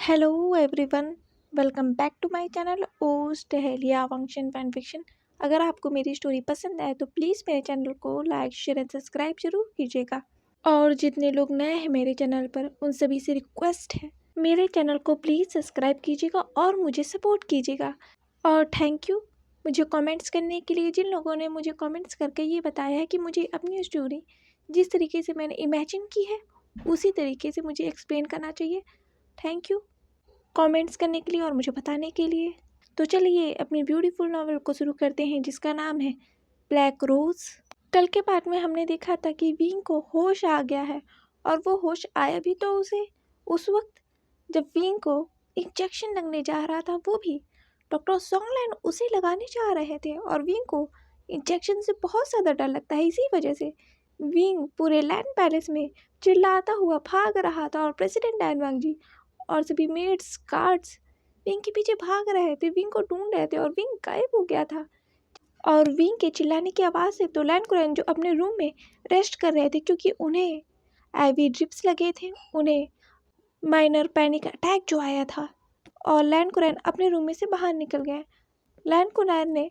Hello everyone, welcome back to my channel ओज टहलिया function fan fiction. अगर आपको मेरी स्टोरी पसंद आए तो प्लीज़ मेरे चैनल को लाइक शेयर एंड सब्सक्राइब जरूर कीजिएगा। और जितने लोग नए हैं मेरे चैनल पर उन सभी से रिक्वेस्ट है, मेरे चैनल को प्लीज़ सब्सक्राइब कीजिएगा और मुझे सपोर्ट कीजिएगा। और थैंक यू मुझे कमेंट्स करने के लिए, जिन लोगों ने मुझे कमेंट्स करके ये बताया है कि मुझे अपनी स्टोरी जिस तरीके से मैंने इमेजिन की है उसी तरीके से मुझे एक्सप्लेन करना चाहिए। थैंक यू कमेंट्स करने के लिए और मुझे बताने के लिए। तो चलिए अपनी ब्यूटीफुल नॉवेल को शुरू करते हैं जिसका नाम है ब्लैक रोज। कल के पार्ट में हमने देखा था कि विंग को होश आ गया है, और वो होश आया भी तो उसे उस वक्त जब विंग को इंजेक्शन लगने जा रहा था, वो भी डॉक्टर सोंगलैन उसे लगाने जा रहे थे। और विंग को इंजेक्शन से बहुत ज़्यादा डर लगता है, इसी वजह से विंग पूरे लैंड पैलेस में चिल्लाता हुआ भाग रहा था। और प्रेसिडेंट डैन वांग जी और सभी मेड्स गार्ड्स विंग के पीछे भाग रहे थे, विंग को ढूंढ रहे थे, और विंग गायब हो गया था। और विंग के चिल्लाने की आवाज़ से तो लैन कुरैन जो अपने रूम में रेस्ट कर रहे थे, क्योंकि उन्हें आईवी ड्रिप्स लगे थे, उन्हें माइनर पैनिक अटैक जो आया था। और लैन कुरैन अपने रूम में से बाहर निकल गए। लैन कुरैन ने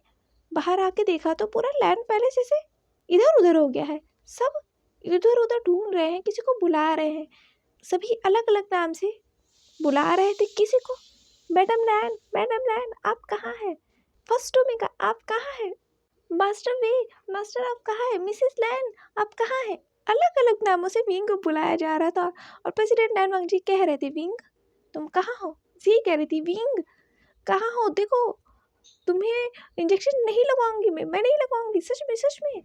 बाहर आके देखा तो पूरा लैंड पैलेस ऐसे इधर उधर हो गया है। सब इधर उधर ढूंढ रहे हैं, किसी को बुला रहे हैं, सभी अलग अलग नाम से बुला रहे थे किसी को। मैडम लैन आप कहाँ हैं? फर्स्ट ओमेगा आप कहाँ हैं? मास्टर वे मास्टर आप कहाँ हैं? मिसेस लैन आप कहाँ हैं? अलग अलग नामों से विंग को बुलाया जा रहा था। और प्रेसिडेंट डैन वांग जी कह रहे थे, विंग तुम कहाँ हो? जी कह रही थी, विंग कहाँ हो? देखो तुम्हें इंजेक्शन नहीं लगाऊंगी, मैं नहीं लगाऊंगी, सच में।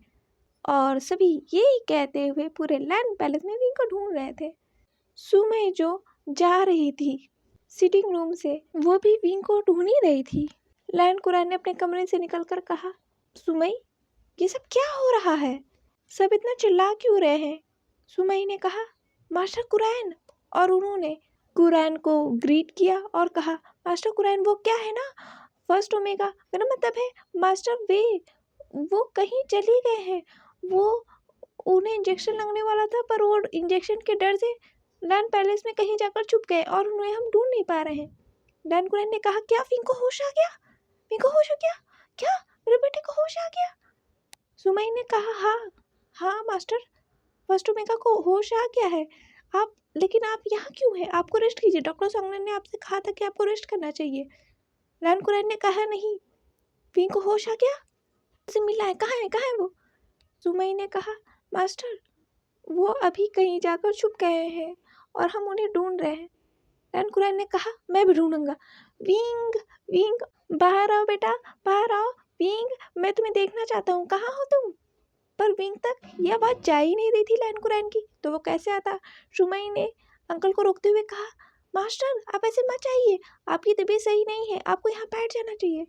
और सभी यही कहते हुए पूरे लैंड पैलेस में विंग को ढूंढ रहे थे। सुमई जो जा रही थी सिटिंग रूम से, वो भी विंग को ढूंढ ही रही थी। लैन कुरैन ने अपने कमरे से निकलकर कहा, सुमई ये सब क्या हो रहा है? सब इतना चिल्ला क्यों रहे हैं? सुमई ने कहा, मास्टर कुरैन। और उन्होंने कुरैन को ग्रीट किया और कहा, मास्टर कुरैन वो क्या है ना, फर्स्ट ओमेगा, मेरा मतलब है मास्टर वे, वो कहीं चली गए हैं। वो उन्हें इंजेक्शन लगने वाला था, पर वो इंजेक्शन के डर से लैंड पैलेस में कहीं जाकर छुप गए और उन्हें हम ढूंढ नहीं पा रहे हैं। डैन कुरैन ने कहा, क्या विंग को होश आ गया? विंग को होश आ गया? क्या मेरे बेटे को होश आ गया? सुमई ने कहा, हाँ मास्टर, फर्स्ट ओमेगा को होश आ गया है। लेकिन आप यहाँ क्यों हैं? आपको रेस्ट कीजिए, डॉक्टर सोंगलैन ने आपसे कहा था कि आपको रेस्ट करना चाहिए। डैन कुरैन ने कहा, नहीं, विंग को होश आ गया, उसे मिला है, कहाँ है वो? सुमई ने कहा, मास्टर वो अभी कहीं जाकर छुप गए हैं और हम उन्हें ढूंढ रहे हैं। डैन कुरैन ने कहा, मैं भी ढूंढूंगा। विंग विंग बाहर आओ बेटा, बाहर आओ। विंग मैं तुम्हें देखना चाहता हूँ, कहाँ हो तुम? पर विंग तक यह बात जा ही नहीं रही थी लैन कुरैन की, तो वो कैसे आता? सुमई ने अंकल को रोकते हुए कहा, मास्टर आप ऐसे मत जाइए, आपकी तबीयत सही नहीं है, आपको यहाँ बैठ जाना चाहिए।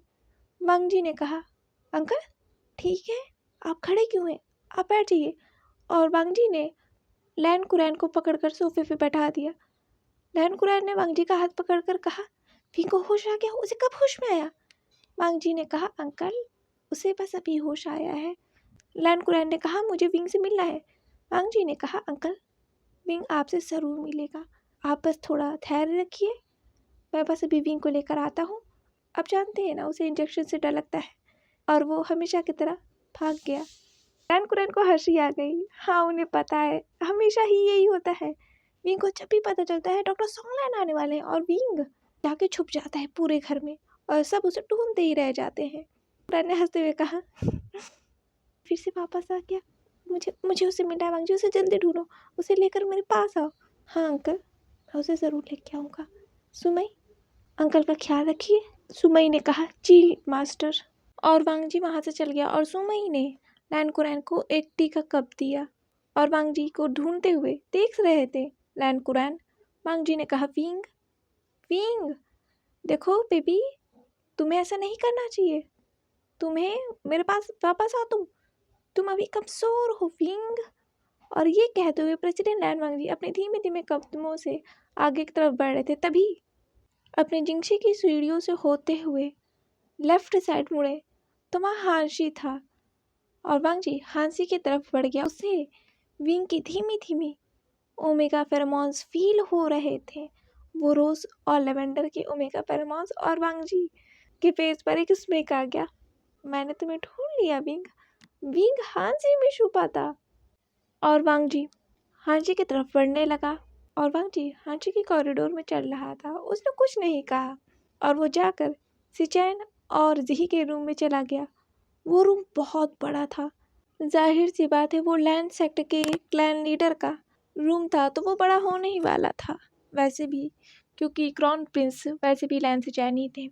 वांग जी ने कहा, अंकल ठीक है, आप खड़े क्यों हैं, आप बैठ जाइए। और वांग जी ने लैन कुरैन को पकड़कर सोफे पे बैठा दिया। लैन कुरैन ने वांग जी का हाथ पकड़कर कहा, विंग को होश आ गया, उसे कब होश में आया? वांग जी ने कहा, अंकल उसे बस अभी होश आया है। लैन कुरैन ने कहा, मुझे विंग से मिलना है। वांग जी ने कहा, अंकल विंग आपसे ज़रूर मिलेगा, आप बस थोड़ा धैर्य रखिए, मैं बस अभी विंग को लेकर आता हूँ। आप जानते हैं ना, उसे इंजेक्शन से डर लगता है। और वो हमेशा की तरह भाग गया। लैन कुरैन को हंसी आ गई। हाँ उन्हें पता है, हमेशा ही यही होता है। विंग को जब भी पता चलता है डॉक्टर सोंगलैन आने वाले हैं, और विंग जाके छुप जाता है पूरे घर में, और सब उसे ढूंढते ही रह जाते हैं। कुरैन ने हंसते हुए कहा, फिर से वापस आ गया, मुझे उसे मिलना है। वांग जी उसे जल्दी ढूंढो, उसे लेकर मेरे पास आओ। हाँ अंकल, मैं उसे ज़रूर लेके आऊँगा। सुमई अंकल का ख्याल रखिए। सुमई ने कहा, जी मास्टर। और वांग जी वहाँ से चल गया, और सुमई ने लैन कुरैन को एक टी का कप दिया और वांग जी को ढूंढते हुए देख रहे थे लैन कुरैन। वांग जी ने कहा, विंग विंग देखो बेबी, तुम्हें ऐसा नहीं करना चाहिए, तुम्हें मेरे पास वापस आओ, तुम अभी कमज़ोर हो विंग। और ये कहते हुए प्रेसिडेंट लैन वांग जी अपने धीमे धीमे कदमों से आगे की तरफ बढ़ रहे थे। तभी अपने जिंगशी की सीढ़ियों से होते हुए लेफ्ट साइड मुड़े तो वहाँ हांसी था, और वांग जी हांसी की तरफ बढ़ गया। उसे विंग की धीमी धीमी ओमेगा फेरोमोन्स फील हो रहे थे, वो रोज़ और लेवेंडर की ओमेगा फेरोमोन्स और वांग जी के फेस पर एक स्मेक आ गया। मैंने तुम्हें ढूंढ लिया विंग। विंग हांजी में छुपा था। और वांग जी हांजी की तरफ बढ़ने लगा और वांग जी हांजी के कॉरिडोर में चल रहा था। उसने कुछ नहीं कहा और वो जाकर सिचैन और जिही के रूम में चला गया। वो रूम बहुत बड़ा था। जाहिर सी बात है वो लैंड सेक्टर के क्लैन लीडर का रूम था, तो वो बड़ा होने ही वाला था वैसे भी, क्योंकि क्राउन प्रिंस वैसे भी लैंड सिचैन ही थे,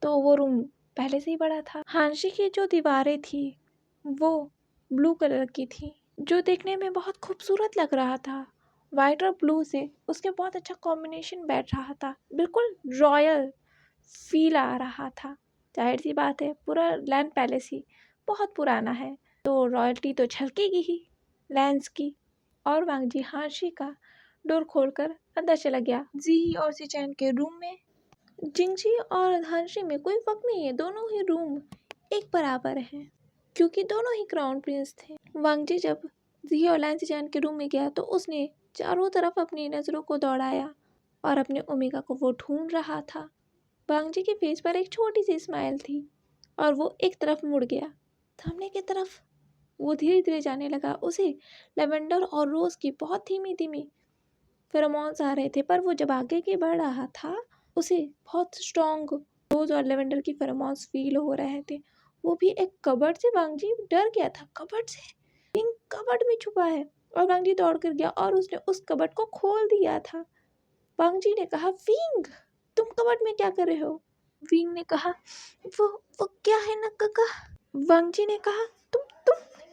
तो वो रूम पहले से ही बड़ा था। हांशी की जो दीवारें थी वो ब्लू कलर की थी, जो देखने में बहुत खूबसूरत लग रहा था। वाइट और ब्लू से उसके बहुत अच्छा कॉम्बिनेशन बैठ रहा था, बिल्कुल रॉयल फील आ रहा था। जाहिर सी बात है पूरा लैंड पैलेस ही बहुत पुराना है, तो रॉयल्टी तो झलकेगी ही लैंड्स की। और वांग जी हांशी का डोर खोलकर अंदर चला गया। जी और सिचैन के रूम में जिंगजी और हांशी में कोई फर्क नहीं है, दोनों ही रूम एक बराबर हैं, क्योंकि दोनों ही क्राउन प्रिंस थे। वांग जी जब जी और लैन सिचैन के रूम में गया तो उसने चारों तरफ अपनी नज़रों को दौड़ाया और अपने ओमेगा को वो ढूंढ रहा था। वांग जी के फेस पर एक छोटी सी स्माइल थी और वो एक तरफ मुड़ गया, सामने की तरफ वो धीरे धीरे जाने लगा। उसे लेवेंडर और रोज की बहुत धीमी धीमी फेरोमोन्स आ रहे थे, पर वो जब आगे बढ़ रहा था उसे बहुत स्ट्रॉन्ग रोज और लेवेंडर की फेरोमोन्स फील हो रहे थे। वो भी एक कबर्ड से। वांग जी डर गया था, कबर्ड से, पिंक कबर्ड में छुपा है। और वांग जी दौड़ कर गया और उसने उस कबर्ड को खोल दिया था। वांग जी ने कहा, विंग तुम कबर्ड में क्या कर रहे हो? विंग ने कहा, वो क्या है ना काका। वांग जी ने कहा, तुम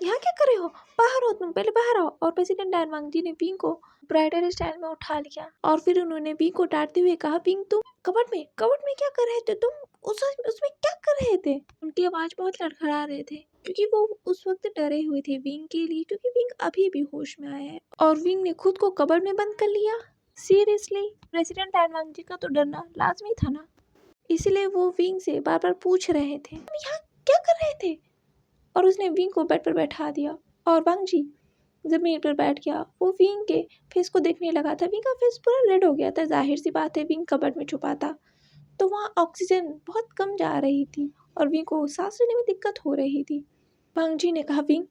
यहाँ क्या कर रहे हो? बाहर हो, तुम पहले बाहर आओ। और प्रेसिडेंट डैन वांग जी ने विंग को ब्राइडल स्टाइल में उठा लिया और फिर उन्होंने विंग को डांटते हुए कहा, विंग तुम कबर्ड में क्या कर रहे थे? तुम उसमें क्या कर रहे थे? उनकी आवाज बहुत लड़खड़ा रहे थे, क्योंकि वो उस वक्त डरे हुए थे विंग के लिए, क्योंकि विंग अभी भी होश में आया है और विंग ने खुद को कबर्ड में बंद कर लिया। सीरियसली प्रेसिडेंट डैन वांग जी का तो डरना लाजमी था ना, इसलिए वो विंग से बार बार पूछ रहे थे, तुम यहाँ क्या कर रहे थे? और उसने विंग को बेड पर बैठा दिया और वांग जी जमीन पर बैठ गया। वो विंग के फेस को देखने लगा था। विंग का फेस पूरा रेड हो गया था। जाहिर सी बात है विंग कबर्ड में छुपा था, तो वहाँ ऑक्सीजन बहुत कम जा रही थी और विंग को सांस लेने में दिक्कत हो रही थी। वांग जी ने कहा, विंग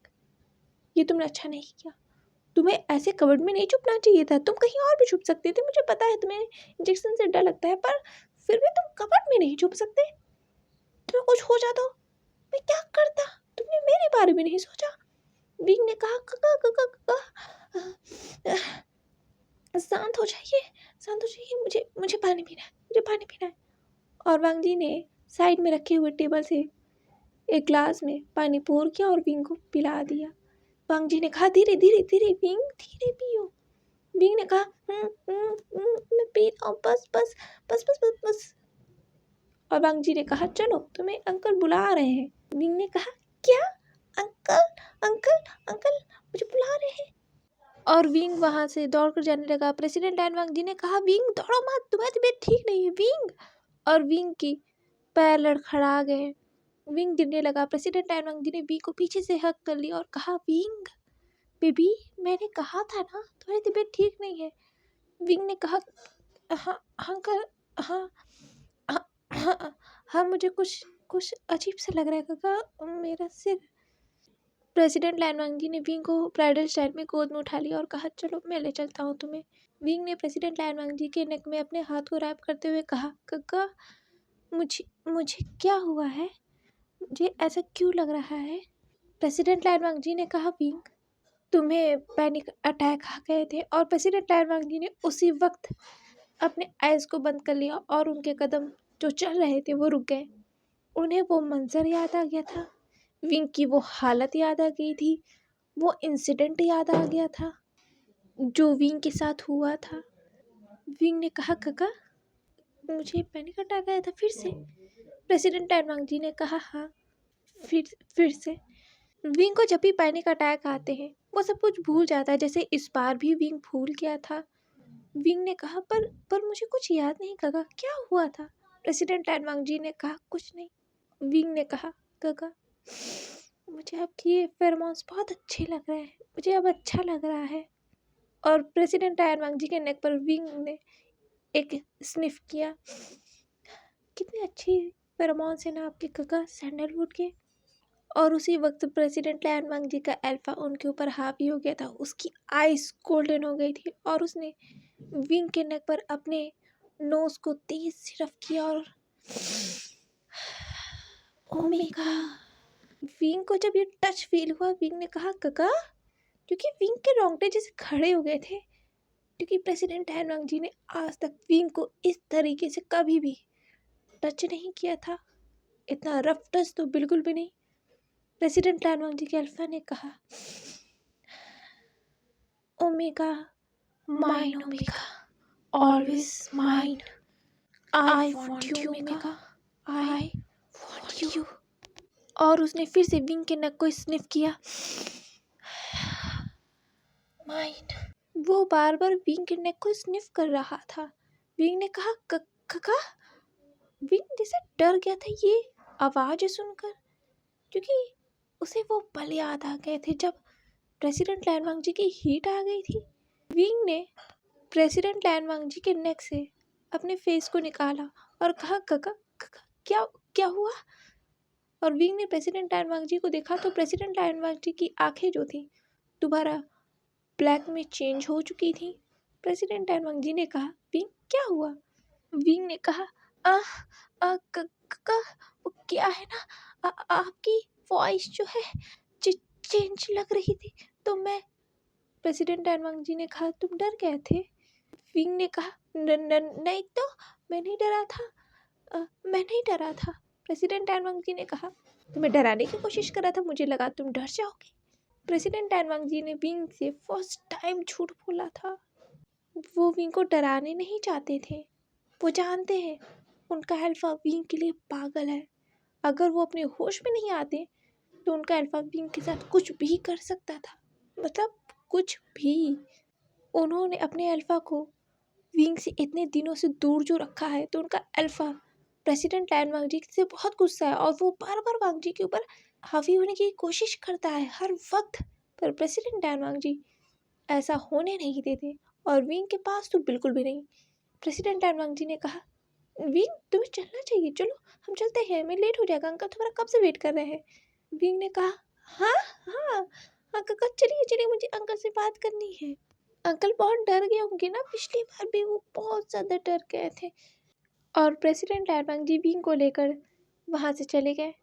ये तुमने अच्छा नहीं किया, तुम्हें ऐसे कबर्ड में नहीं छुपना चाहिए था, तुम कहीं और भी छुप सकते थे। मुझे पता है तुम्हें इंजेक्शन से डर लगता है, पर फिर भी तुम कबर्ड में नहीं छुप सकते। तुम्हें कुछ हो जाता मैं क्या करता? तुमने मेरे बारे में नहीं सोचा। विंग ने कहा, काका काका काका शांत हो जाइए, शांत हो जाइए, मुझे पानी पीना है, मुझे पानी पीना है। और वांग जी ने साइड में रखे हुए टेबल से एक ग्लास में पानी पोर किया और विंग को पिला दिया। वांग जी ने कहा, धीरे धीरे धीरे विंग, धीरे पियो। विंग ने कहा, मैं पी रहा हूँ, बस बस बस बस बस बस। और वांग जी ने कहा, चलो तुम्हें अंकल बुला रहे हैं। विंग ने कहा, क्या? अंकल अंकल अंकल मुझे बुला रहे हैं? और विंग वहां से दौड़कर जाने लगा। प्रेसिडेंट डैन वांग जी ने कहा, विंग दौड़ो मत, तुम्हारी तबीयत ठीक नहीं है विंग। और विंग की पैर लड़खड़ा गए, विंग गिरने लगा। प्रेसिडेंट डैन वांग जी ने विंग को पीछे से हक कर लिया और कहा, विंग बेबी मैंने कहा था ना तुम्हारी तबीयत ठीक नहीं है। विंग ने कहा, हाँ अंकल, हाँ हाँ हाँ हाँ, मुझे कुछ कुछ अजीब सा लग रहा है काका, मेरा सिर। प्रेसिडेंट लैन वांग जी ने विंग को ब्राइडल स्टाइल में गोद में उठा लिया और कहा, चलो मैं ले चलता हूँ तुम्हें। विंग ने प्रेसिडेंट लैन वांग जी के नेक में अपने हाथ को रैप करते हुए कहा, काका मुझे मुझे क्या हुआ है? मुझे ऐसा क्यों लग रहा है? प्रेसिडेंट लैन वांग जी ने कहा, विंग तुम्हें पैनिक अटैक आ गए थे। और प्रेसिडेंट लैन वांग जी ने उसी वक्त अपने आइज़ को बंद कर लिया और उनके कदम जो चल रहे थे वो रुक गए। उन्हें वो मंजर याद आ गया था, विंग की वो हालत याद आ गई थी, वो इंसिडेंट याद आ गया था जो विंग के साथ हुआ था। विंग ने कहा, काका मुझे पैनिक अटैक आया था फिर से? प्रेसिडेंट टैनवांग जी ने कहा, हाँ फिर से। विंग को जब भी पैनिक अटैक आते हैं वो सब कुछ भूल जाता है, जैसे इस बार भी विंग भूल गया था। विंग ने कहा, पर मुझे कुछ याद नहीं काका, क्या हुआ था? प्रेसिडेंट टैनवांग जी ने कहा, कुछ नहीं। विंग ने कहा, काका मुझे आपकी ये फेरोमोन्स बहुत अच्छे लग रहे हैं, मुझे अब अच्छा लग रहा है। और प्रेसिडेंट टैनवांग जी के नेक पर विंग ने एक स्निफ किया। कितनी अच्छी फेरोमोन्स है ना आपके काका सैंडलवुड के। और उसी वक्त प्रेसिडेंट लैन वांग जी का अल्फा उनके ऊपर हावी हो गया था। उसकी आइस गोल्डन हो गई थी और उसने विंग के नेक पर अपने नोज को तेज से रफ किया और ओमेगा। विंग को जब ये टच फील हुआ, विंग ने कहा काका, क्योंकि विंग के रोंगटे जैसे खड़े हो गए थे, क्योंकि प्रेसिडेंट लैन वांग जी ने आज तक विंग को इस तरीके से कभी भी टच नहीं किया था। इतना रफ टच तो बिल्कुल भी नहीं। प्रेसिडेंट लैन वांग जी के अल्फा ने कहा, omega, mine omega, always mine. I want you omega, I want you. और उसने फिर से विंग के नक को स्निफ किया। माइन। वो बार बार विंग के नेक को स्निफ कर रहा था। विंग ने कहा, काका। विंग जैसे डर गया था ये आवाज़ सुनकर, क्योंकि उसे वो पल याद आ गए थे जब प्रेसिडेंट लैन वांग जी की हीट आ गई थी। विंग ने प्रेसिडेंट लैन वांग जी के नेक से अपने फेस को निकाला और कहा, काका, क्या क्या हुआ? और विंग ने प्रेसिडेंट लैन वांग जी को देखा तो प्रेसिडेंट लैन वांग जी की आंखें जो थी दोबारा ब्लैक में चेंज हो चुकी थी। प्रेसिडेंट लैन वांग जी ने कहा, विंग क्या हुआ? विंग ने कहा, काका, वो क्या है ना, आपकी वॉइस जो है चेंज लग रही थी तो मैं। प्रेसिडेंट लैन वांग जी ने कहा, तुम डर गए थे? विंग ने कहा, नहीं तो मैं नहीं डरा था। मैं नहीं डरा था। प्रेसिडेंट लैन वांग जी ने कहा, तुम्हें डराने की कोशिश कर रहा था, मुझे लगा तुम डर जाओगे। प्रेसिडेंट लैन वांग जी ने विंग से फर्स्ट टाइम झूठ बोला था। वो विंग को डराने नहीं चाहते थे। वो जानते हैं उनका अल्फा विंग के लिए पागल है। अगर वो अपने होश में नहीं आते तो उनका अल्फा विंग के साथ कुछ भी कर सकता था, मतलब कुछ भी। उन्होंने अपने अल्फा को विंग से इतने दिनों से दूर जो रखा है, तो उनका अल्फा प्रेसिडेंट लैन वांग जी से बहुत गुस्सा है और वो बार बार वांग जी के ऊपर हावी होने की कोशिश करता है हर वक्त। पर प्रेसिडेंट लैन वांग जी ऐसा होने नहीं देते और विंग के पास तो बिल्कुल भी नहीं। प्रेसिडेंट लैन वांग जी ने कहा, विंग तुम्हें चलना चाहिए, चलो हम चलते हैं, मैं लेट हो जाएगा, अंकल तुम्हारा कब से वेट कर रहे हैं। विंग ने कहा, हाँ हाँ हाँ काका, चलिए चलिए, मुझे अंकल से बात करनी है। अंकल बहुत डर गए होंगे ना, पिछली बार भी वो बहुत ज़्यादा डर गए थे। और प्रेसिडेंट लैन वांग जी विंग को लेकर वहाँ से चले गए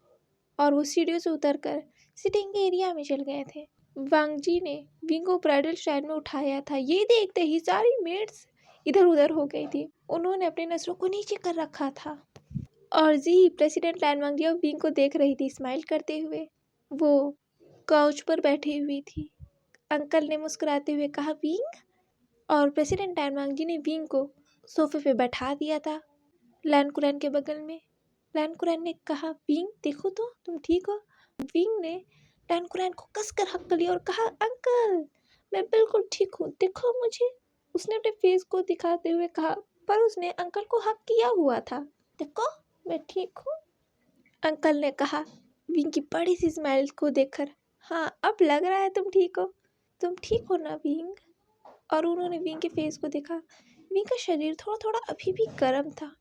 और वो सीढ़ियों से उतरकर सिटिंग एरिया में चल गए थे। वांग जी ने विंग को ब्राइडल स्टाइल में उठाया था। ये देखते ही सारी मेड्स इधर उधर हो गई थी। उन्होंने अपने नसरों को नीचे कर रखा था और जी प्रेसिडेंट लैन वांग जी अब विंग को देख रही थी स्माइल करते हुए। वो काउच पर बैठी हुई थी। अंकल ने मुस्कुराते हुए कहा, विंग। और प्रेसिडेंट लैन वांग जी ने विंग को सोफे पे बैठा दिया था लैन कुरैन के बगल में। लैन कुरैन ने कहा, विंग देखो तो तुम ठीक हो? विंग ने लैन कुरैन को कसकर हक लिया और कहा, अंकल मैं बिल्कुल ठीक हूँ, देखो मुझे। उसने अपने फेस को दिखाते हुए कहा, पर उसने अंकल को हक किया हुआ था। देखो मैं ठीक हूँ, अंकल ने कहा विंग की बड़ी सी स्माइल को देखकर। हाँ अब लग रहा है तुम ठीक हो। तुम ठीक हो ना विंग? और उन्होंने विंग के फेस को देखा। विंग का शरीर थोड़ा थोड़ा अभी भी गर्म था,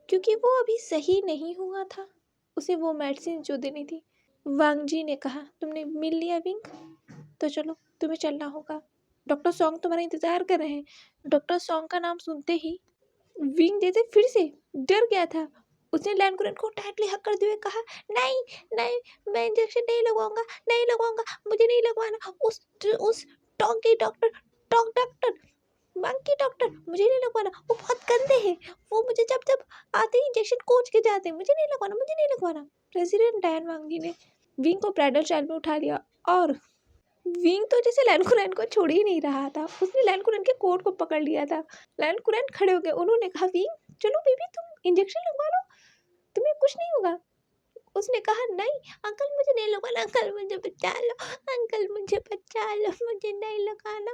क्योंकि वो अभी सही नहीं हुआ था। उसे वो मेडिसिन जो देनी थी। वांग जी ने कहा, तुमने मिल लिया विंग, तो चलो तुम्हें चलना होगा, डॉक्टर सॉन्ग तुम्हारा इंतजार कर रहे हैं। डॉक्टर सॉन्ग का नाम सुनते ही विंग जैसे फिर से डर गया था। उसने लैन कुरैन को टाइटली हक करते हुए कहा, नहीं नहीं, मैं इंजेक्शन नहीं लगवाऊंगा, नहीं लगवाऊंगा, मुझे नहीं लगवाना। उस doggy doctor, doctor, monkey doctor, मुझे नहीं लगवाना, वो बहुत गंदे हैं। वो मुझे जब जब आते ही इंजेक्शन कोच के जाते हैं, मुझे नहीं लगवाना, मुझे नहीं लगवाना। प्रेसिडेंट लैन वांग जी ने विंग को ब्राइडल स्टाइल में उठा लिया और विंग तो जैसे लैन कुरैन को छोड़ ही नहीं रहा था। उसने लैन कुरैन के कोट को पकड़ लिया था। लैन कुरैन खड़े हो गए। उन्होंने कहा, विंग चलो बेबी, तुम इंजेक्शन लगवा लो, तुम्हें कुछ नहीं होगा। उसने कहा, नहीं अंकल मुझे नहीं लगवाना, अंकल मुझे बचा लो, अंकल मुझे बचा लो, मुझे नहीं लगाना,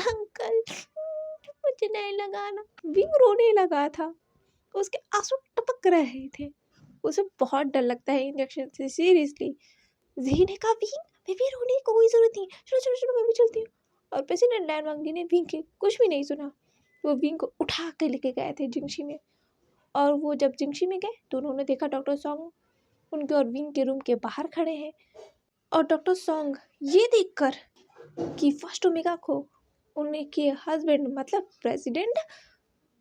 अंकल मुझे नहीं लगाना। विंग रोने लगा था, उसके आंसू टपक रहे थे। उसे बहुत डर लगता है इंजेक्शन से, सीरियसली। जी ने कहा, विंग बेबी रोने की कोई जरूरत नहीं, चलो चलो चलो मैं भी चलती हूँ। और प्रेसिडेंट लैन वांग जी ने विंग के कुछ भी नहीं सुना। वो विंग को उठा के लेके गए थे जिंगशी में। और वो जब जिंगशी में गए तो उन्होंने देखा डॉक्टर सॉन्ग उनके और विंग के रूम के बाहर खड़े हैं। और डॉक्टर सॉन्ग ये देखकर कि फर्स्ट ओमेगा को उनके हस्बैंड मतलब प्रेसिडेंट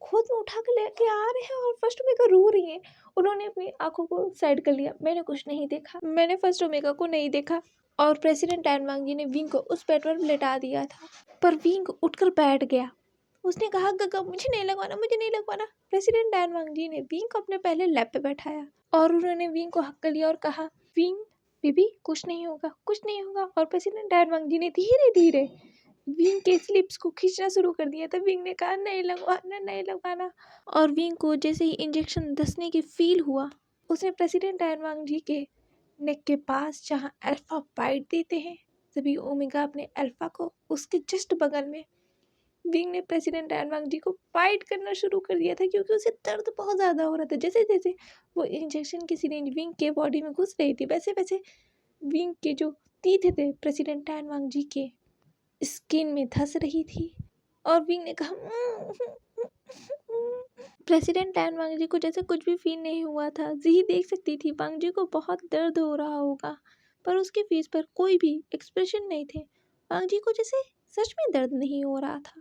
खुद में उठा के लेके आ रहे हैं और फर्स्ट ओमेगा रो रही है, उन्होंने अपनी आंखों को साइड कर लिया। मैंने कुछ नहीं देखा, मैंने फर्स्ट ओमेगा को नहीं देखा। और प्रेसिडेंट टैन वांग जी ने विंग को उस बेड पर लेटा दिया था, पर विंग उठकर बैठ गया। उसने कहा गगा मुझे नहीं लगवाना, मुझे नहीं लगवाना। प्रेसिडेंट टैन वांग जी ने विंग को अपने पहले लैब पे बैठाया और उन्होंने विंग को हक कर लिया और कहा विंग बेबी कुछ नहीं होगा, कुछ नहीं होगा। और प्रेसिडेंट टैन वांग जी ने धीरे धीरे विंग के स्लिप्स को खींचना शुरू कर दिया था। विंग ने कहा नहीं लगवाना, नहीं लगवाना। और विंग को जैसे ही इंजेक्शन धंसने की फील हुआ, उसने प्रेसिडेंट टैन वांग जी के नेक के पास जहाँ अल्फा बाइट देते हैं सभी ओमेगा अपने अल्फा को, उसके जस्ट बगल में विंग ने प्रेसिडेंट टैन वांग जी को बाइट करना शुरू कर दिया था, क्योंकि उसे दर्द बहुत ज़्यादा हो रहा था। जैसे जैसे वो इंजेक्शन की सिरिंज विंग के बॉडी में घुस रही थी, वैसे वैसे विंग के जो टीथ थे प्रेसिडेंट टैन वांग जी के स्किन में धंस रही थी। और विंग ने कहा प्रेसिडेंट टैन वांग जी को जैसे कुछ भी फील नहीं हुआ था। जी देख सकती थी वांग जी को बहुत दर्द हो रहा होगा, पर उसके फेस पर कोई भी एक्सप्रेशन नहीं थे। वांग जी को जैसे सच में दर्द नहीं हो रहा था।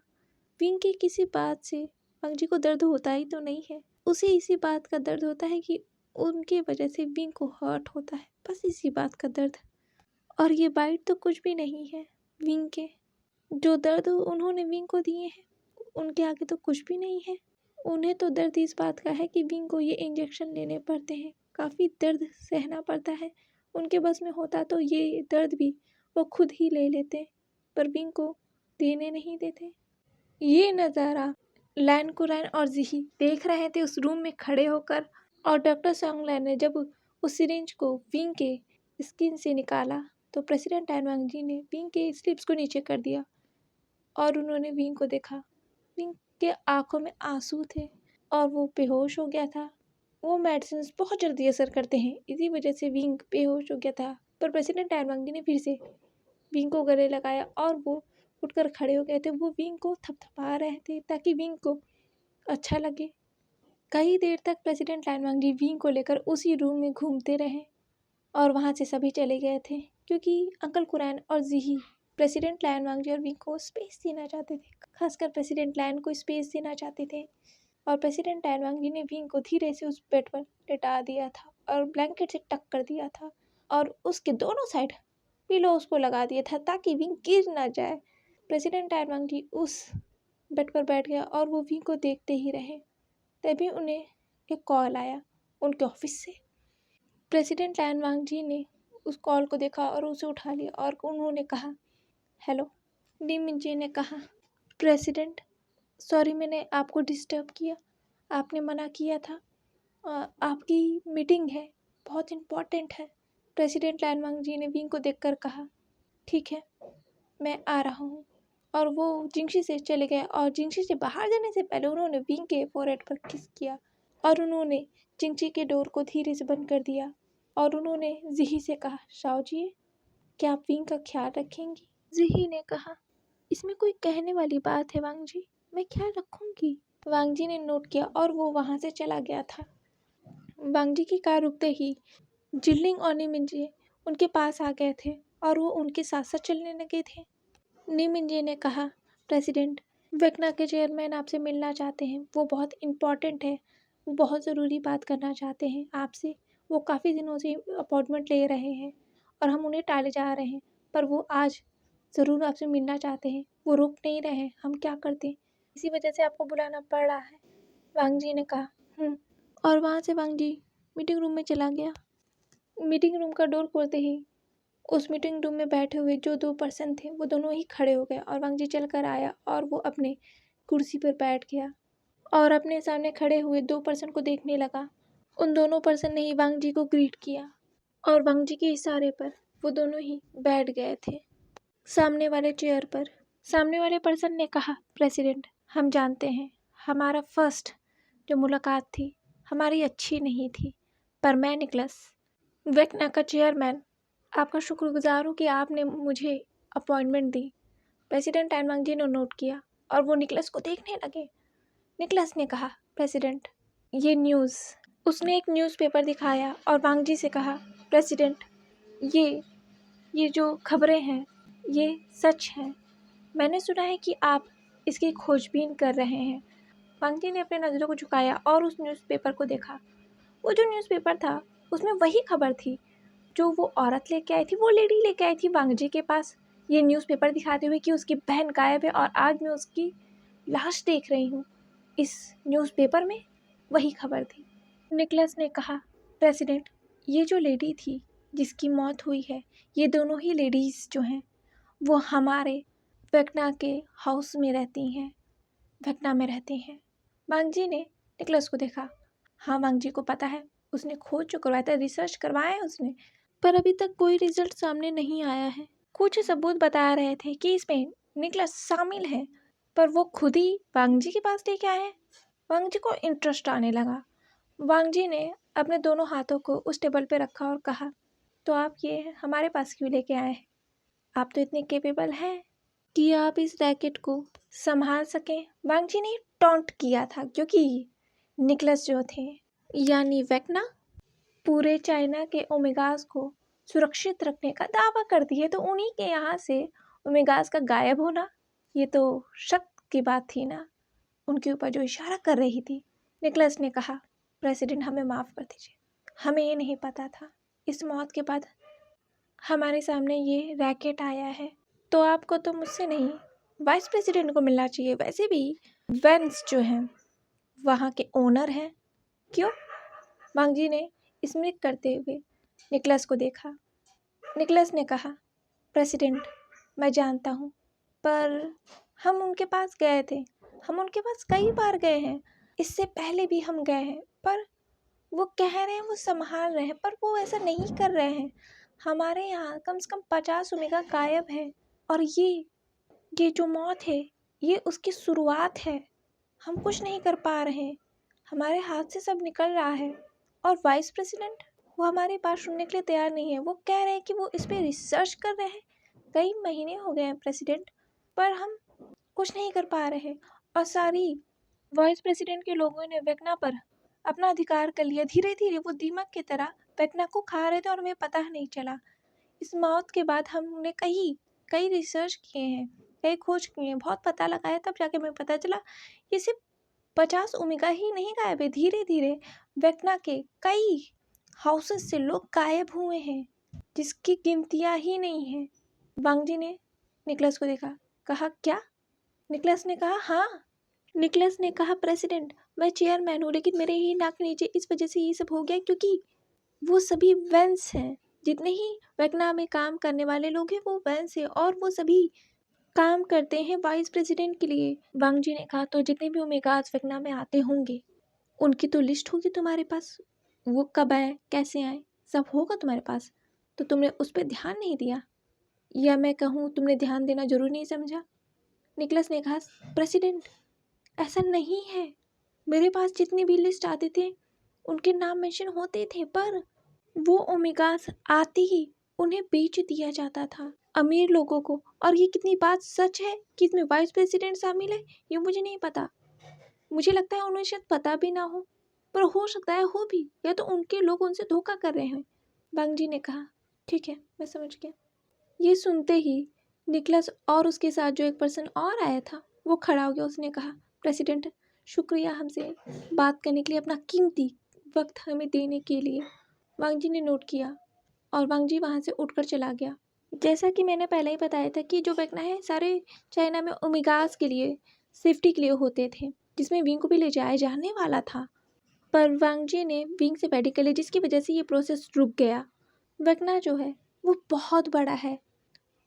विंग की किसी बात से वांग जी को दर्द होता ही तो नहीं है, उसे इसी बात का दर्द होता है कि उनके वजह से विंग को हर्ट होता है, बस इसी बात का दर्द। और ये बाइट तो कुछ भी नहीं है, विंग के जो दर्द उन्होंने विंग को दिए हैं उनके आगे तो कुछ भी नहीं है। उन्हें तो दर्द इस बात का है कि विंग को ये इंजेक्शन लेने पड़ते हैं, काफ़ी दर्द सहना पड़ता है। उनके बस में होता तो ये दर्द भी वो खुद ही ले लेते, पर विंग को देने नहीं देते। ये नज़ारा लैन कुरैन और जिही देख रहे थे उस रूम में खड़े होकर। और डॉक्टर सॉन्गलैन ने जब उस सिरिंज को विंग के स्किन से निकाला तो प्रेसिडेंट टैन वांग जी ने विंग के स्लिप्स को नीचे कर दिया और उन्होंने विंग को देखा। विंग के आंखों में आंसू थे और वो बेहोश हो गया था। वो मेडिसिन बहुत जल्दी असर करते हैं, इसी वजह से विंग बेहोश हो गया था। पर प्रेसिडेंट टैन वांग जी ने फिर से विंग को गले लगाया और वो उठकर खड़े हो गए थे। वो विंग को थपथपा रहे थे ताकि विंग को अच्छा लगे। कई देर तक प्रेसिडेंट टैन वांग जी विंग को लेकर उसी रूम में घूमते रहे और वहाँ से सभी चले गए थे, क्योंकि अंकल कुरैन और जिही प्रेसिडेंट लैन वांग जी और विंग को स्पेस देना चाहते थे। खासकर प्रेसिडेंट लैन को स्पेस देना चाहते थे। और प्रेसिडेंट लैन वांग जी ने विंग को धीरे से उस बेड पर लेटा दिया था और ब्लैंकेट से टक कर दिया था और उसके दोनों साइड पिलो उसको लगा दिया था ताकि विंग गिर ना जाए। प्रेसिडेंट लैन वांग जी उस बेड पर बैठ गया और वो विंग को देखते ही रहे। तभी उन्हें एक कॉल आया उनके ऑफिस से। प्रेसिडेंट लैन वांग जी ने उस कॉल को देखा और उसे उठा लिया और उन्होंने कहा हेलो। ली मिंजे ने कहा प्रेसिडेंट सॉरी मैंने आपको डिस्टर्ब किया, आपने मना किया था, आपकी मीटिंग है, बहुत इम्पोर्टेंट है। प्रेसिडेंट लैन वांग जी ने विंग को देखकर कहा ठीक है मैं आ रहा हूँ। और वो जिंगशी से चले गए और जिंगशी से बाहर जाने से पहले उन्होंने विंग के फोरहेड पर किस किया और उन्होंने जिंगशी के डोर को धीरे से बंद कर दिया। और उन्होंने जिही से कहा शाओ जी क्या आप विंग का ख्याल रखेंगी। जिही ने कहा इसमें कोई कहने वाली बात है वांग जी, मैं ख्याल रखूंगी। वांग जी ने नोट किया और वो वहाँ से चला गया था। वांग जी की कार रुकते ही जिल्लिंग और नीमिंजे उनके पास आ गए थे और वो उनके साथ साथ चलने लगे थे। नीमिंजे ने कहा प्रेसिडेंट वेकना के चेयरमैन आपसे मिलना चाहते हैं, वो बहुत इम्पोर्टेंट है, वो बहुत ज़रूरी बात करना चाहते हैं आपसे। वो काफ़ी दिनों से अपॉइंटमेंट ले रहे हैं और हम उन्हें टाले जा रहे हैं, पर वो आज ज़रूर आपसे मिलना चाहते हैं, वो रुक नहीं रहे हैं, हम क्या करते, इसी वजह से आपको बुलाना पड़ रहा है। वांग जी ने कहा और वहाँ से वांग जी मीटिंग रूम में चला गया। मीटिंग रूम का डोर खोलते ही उस मीटिंग रूम में बैठे हुए जो 2 पर्सन थे वो दोनों ही खड़े हो गए और वांग जी चल कर आया और वो अपने कुर्सी पर बैठ गया और अपने सामने खड़े हुए 2 पर्सन को देखने लगा। उन दोनों पर्सन ने ही वांग जी को ग्रीट किया और वांग जी के इशारे पर वो दोनों ही बैठ गए थे सामने वाले चेयर पर। सामने वाले पर्सन ने कहा प्रेसिडेंट हम जानते हैं हमारा फर्स्ट जो मुलाकात थी हमारी अच्छी नहीं थी, पर मैं निकलस वेकना का चेयरमैन आपका शुक्रगुजार हूँ कि आपने मुझे अपॉइंटमेंट दी। प्रेसिडेंट टैन वांग जी ने नोट किया और वो निकलस को देखने लगे निकलस ने कहा, प्रेसिडेंट ये न्यूज़। उसने एक न्यूज़पेपर दिखाया और वांग जी से कहा, प्रेसिडेंट ये जो खबरें हैं ये सच हैं। मैंने सुना है कि आप इसकी खोजबीन कर रहे हैं। वांग जी ने अपने नज़रों को झुकाया और उस न्यूज़पेपर को देखा। वो जो न्यूज़पेपर था उसमें वही खबर थी जो वो औरत लेके आई थी, वो लेडी लेके आई थी वांग जी के पास, ये न्यूज़पेपर दिखाते हुए कि उसकी बहन गायब है और आज मैं उसकी लाश देख रही हूँ। इस न्यूज़पेपर में वही खबर थी। निकलस ने कहा, प्रेसिडेंट ये जो लेडी थी जिसकी मौत हुई है, ये दोनों ही लेडीज़ जो हैं वो हमारे वेक्ना के हाउस में रहती हैं, वेक्ना में रहती हैं। वांग जी ने निकलस को देखा। हाँ, वांग जी को पता है, उसने खोज जो करवाया था, रिसर्च करवाया है उसने, पर अभी तक कोई रिजल्ट सामने नहीं आया है। कुछ सबूत बता रहे थे कि इसमें निकलस शामिल है, पर वो खुद ही वांग जी के पास लेके आए हैं। वांग जी को इंटरेस्ट आने लगा। वांग जी ने अपने दोनों हाथों को उस टेबल पे रखा और कहा, तो आप ये हमारे पास क्यों लेके आए हैं? आप तो इतने केपेबल हैं कि आप इस रैकेट को संभाल सकें। वांग जी ने टॉन्ट किया था क्योंकि निकलस जो थे यानी वेक्ना पूरे चाइना के ओमेगास को सुरक्षित रखने का दावा करती है, तो उन्हीं के यहाँ से ओमेगास का गायब होना, ये तो शक की बात थी ना, उनके ऊपर जो इशारा कर रही थी। निकलस ने कहा, प्रेसिडेंट हमें माफ़ कर दीजिए, हमें ये नहीं पता था। इस मौत के बाद हमारे सामने ये रैकेट आया है, तो आपको तो मुझसे नहीं वाइस प्रेसिडेंट को मिलना चाहिए। वैसे भी वेंस जो हैं वहाँ के ओनर हैं। क्यों? वांग जी ने स्मित करते हुए निकलस को देखा। निकलस ने कहा, प्रेसिडेंट मैं जानता हूँ, पर हम उनके पास गए थे, हम उनके पास कई बार गए हैं, इससे पहले भी हम गए हैं, पर वो कह रहे हैं वो संभाल रहे हैं, पर वो ऐसा नहीं कर रहे हैं। हमारे यहाँ कम से कम 50 ओमेगा गायब है और ये जो मौत है ये उसकी शुरुआत है। हम कुछ नहीं कर पा रहे हैं, हमारे हाथ से सब निकल रहा है। और वाइस प्रेसिडेंट वो हमारी बात सुनने के लिए तैयार नहीं है। वो कह रहे हैं कि वो इस पर रिसर्च कर रहे हैं, कई महीने हो गए हैं प्रेसिडेंट, पर हम कुछ नहीं कर पा रहे। और सारी वाइस प्रेसिडेंट के लोगों ने वेक्ना पर अपना अधिकार कर लिया। धीरे धीरे वो दीमक की तरह वेक्ना को खा रहे थे और हमें पता नहीं चला। इस मौत के बाद हमने कई रिसर्च किए हैं, कई खोज किए हैं, बहुत पता लगाया, तब जाके हमें पता चला ये सिर्फ 50 ओमेगा ही नहीं गायब है। धीरे धीरे वेक्ना के कई हाउसेस से लोग गायब हुए हैं जिसकी गिनतियाँ ही नहीं है। वांग जी ने निकलस को देखा, कहा क्या? निकलस ने कहा हाँ। निकलस ने कहा, प्रेसिडेंट मैं चेयरमैन हूँ, लेकिन मेरे ही नाक के नीचे इस वजह से ये सब हो गया क्योंकि वो सभी वेंस हैं। जितने ही वेक्ना में काम करने वाले लोग हैं वो वेंस हैं और वो सभी काम करते हैं वाइस प्रेसिडेंट के लिए। वांग जी ने कहा, तो जितने भी ओमेगास वेक्ना में आते होंगे उनकी तो लिस्ट होगी तुम्हारे पास, वो कब आए, कैसे आए, सब होगा तुम्हारे पास, तो तुमने उस पर ध्यान नहीं दिया, या मैं कहूँ तुमने ध्यान देना जरूरी नहीं समझा। निकलस ने कहा, प्रेसिडेंट ऐसा नहीं है, मेरे पास जितनी भी लिस्ट आते थे उनके नाम मेंशन होते थे, पर वो ओमेगास आते ही उन्हें बेच दिया जाता था अमीर लोगों को। और ये कितनी बात सच है कि इसमें वाइस प्रेसिडेंट शामिल है ये मुझे नहीं पता। मुझे लगता है उन्हें शायद पता भी ना हो, पर हो सकता है हो भी, या तो उनके लोग उनसे धोखा कर रहे हैं। वांग जी ने कहा, ठीक है मैं समझ गया। ये सुनते ही निकलस और उसके साथ जो एक पर्सन और आया था वो खड़ा हो गया। उसने कहा, प्रेसिडेंट शुक्रिया हमसे बात करने के लिए, अपना कीमती वक्त हमें देने के लिए। वांग जी ने नोट किया और वांग जी वहाँ से उठकर चला गया। जैसा कि मैंने पहले ही बताया था कि जो वेक्ना है सारे चाइना में ओमेगास के लिए सेफ्टी के लिए होते थे, जिसमें विंग को भी ले जाया जाने वाला था, पर वांग जी ने विंग से बैटिंग कर ली जिसकी वजह से ये प्रोसेस रुक गया। वेक्ना जो है वो बहुत बड़ा है,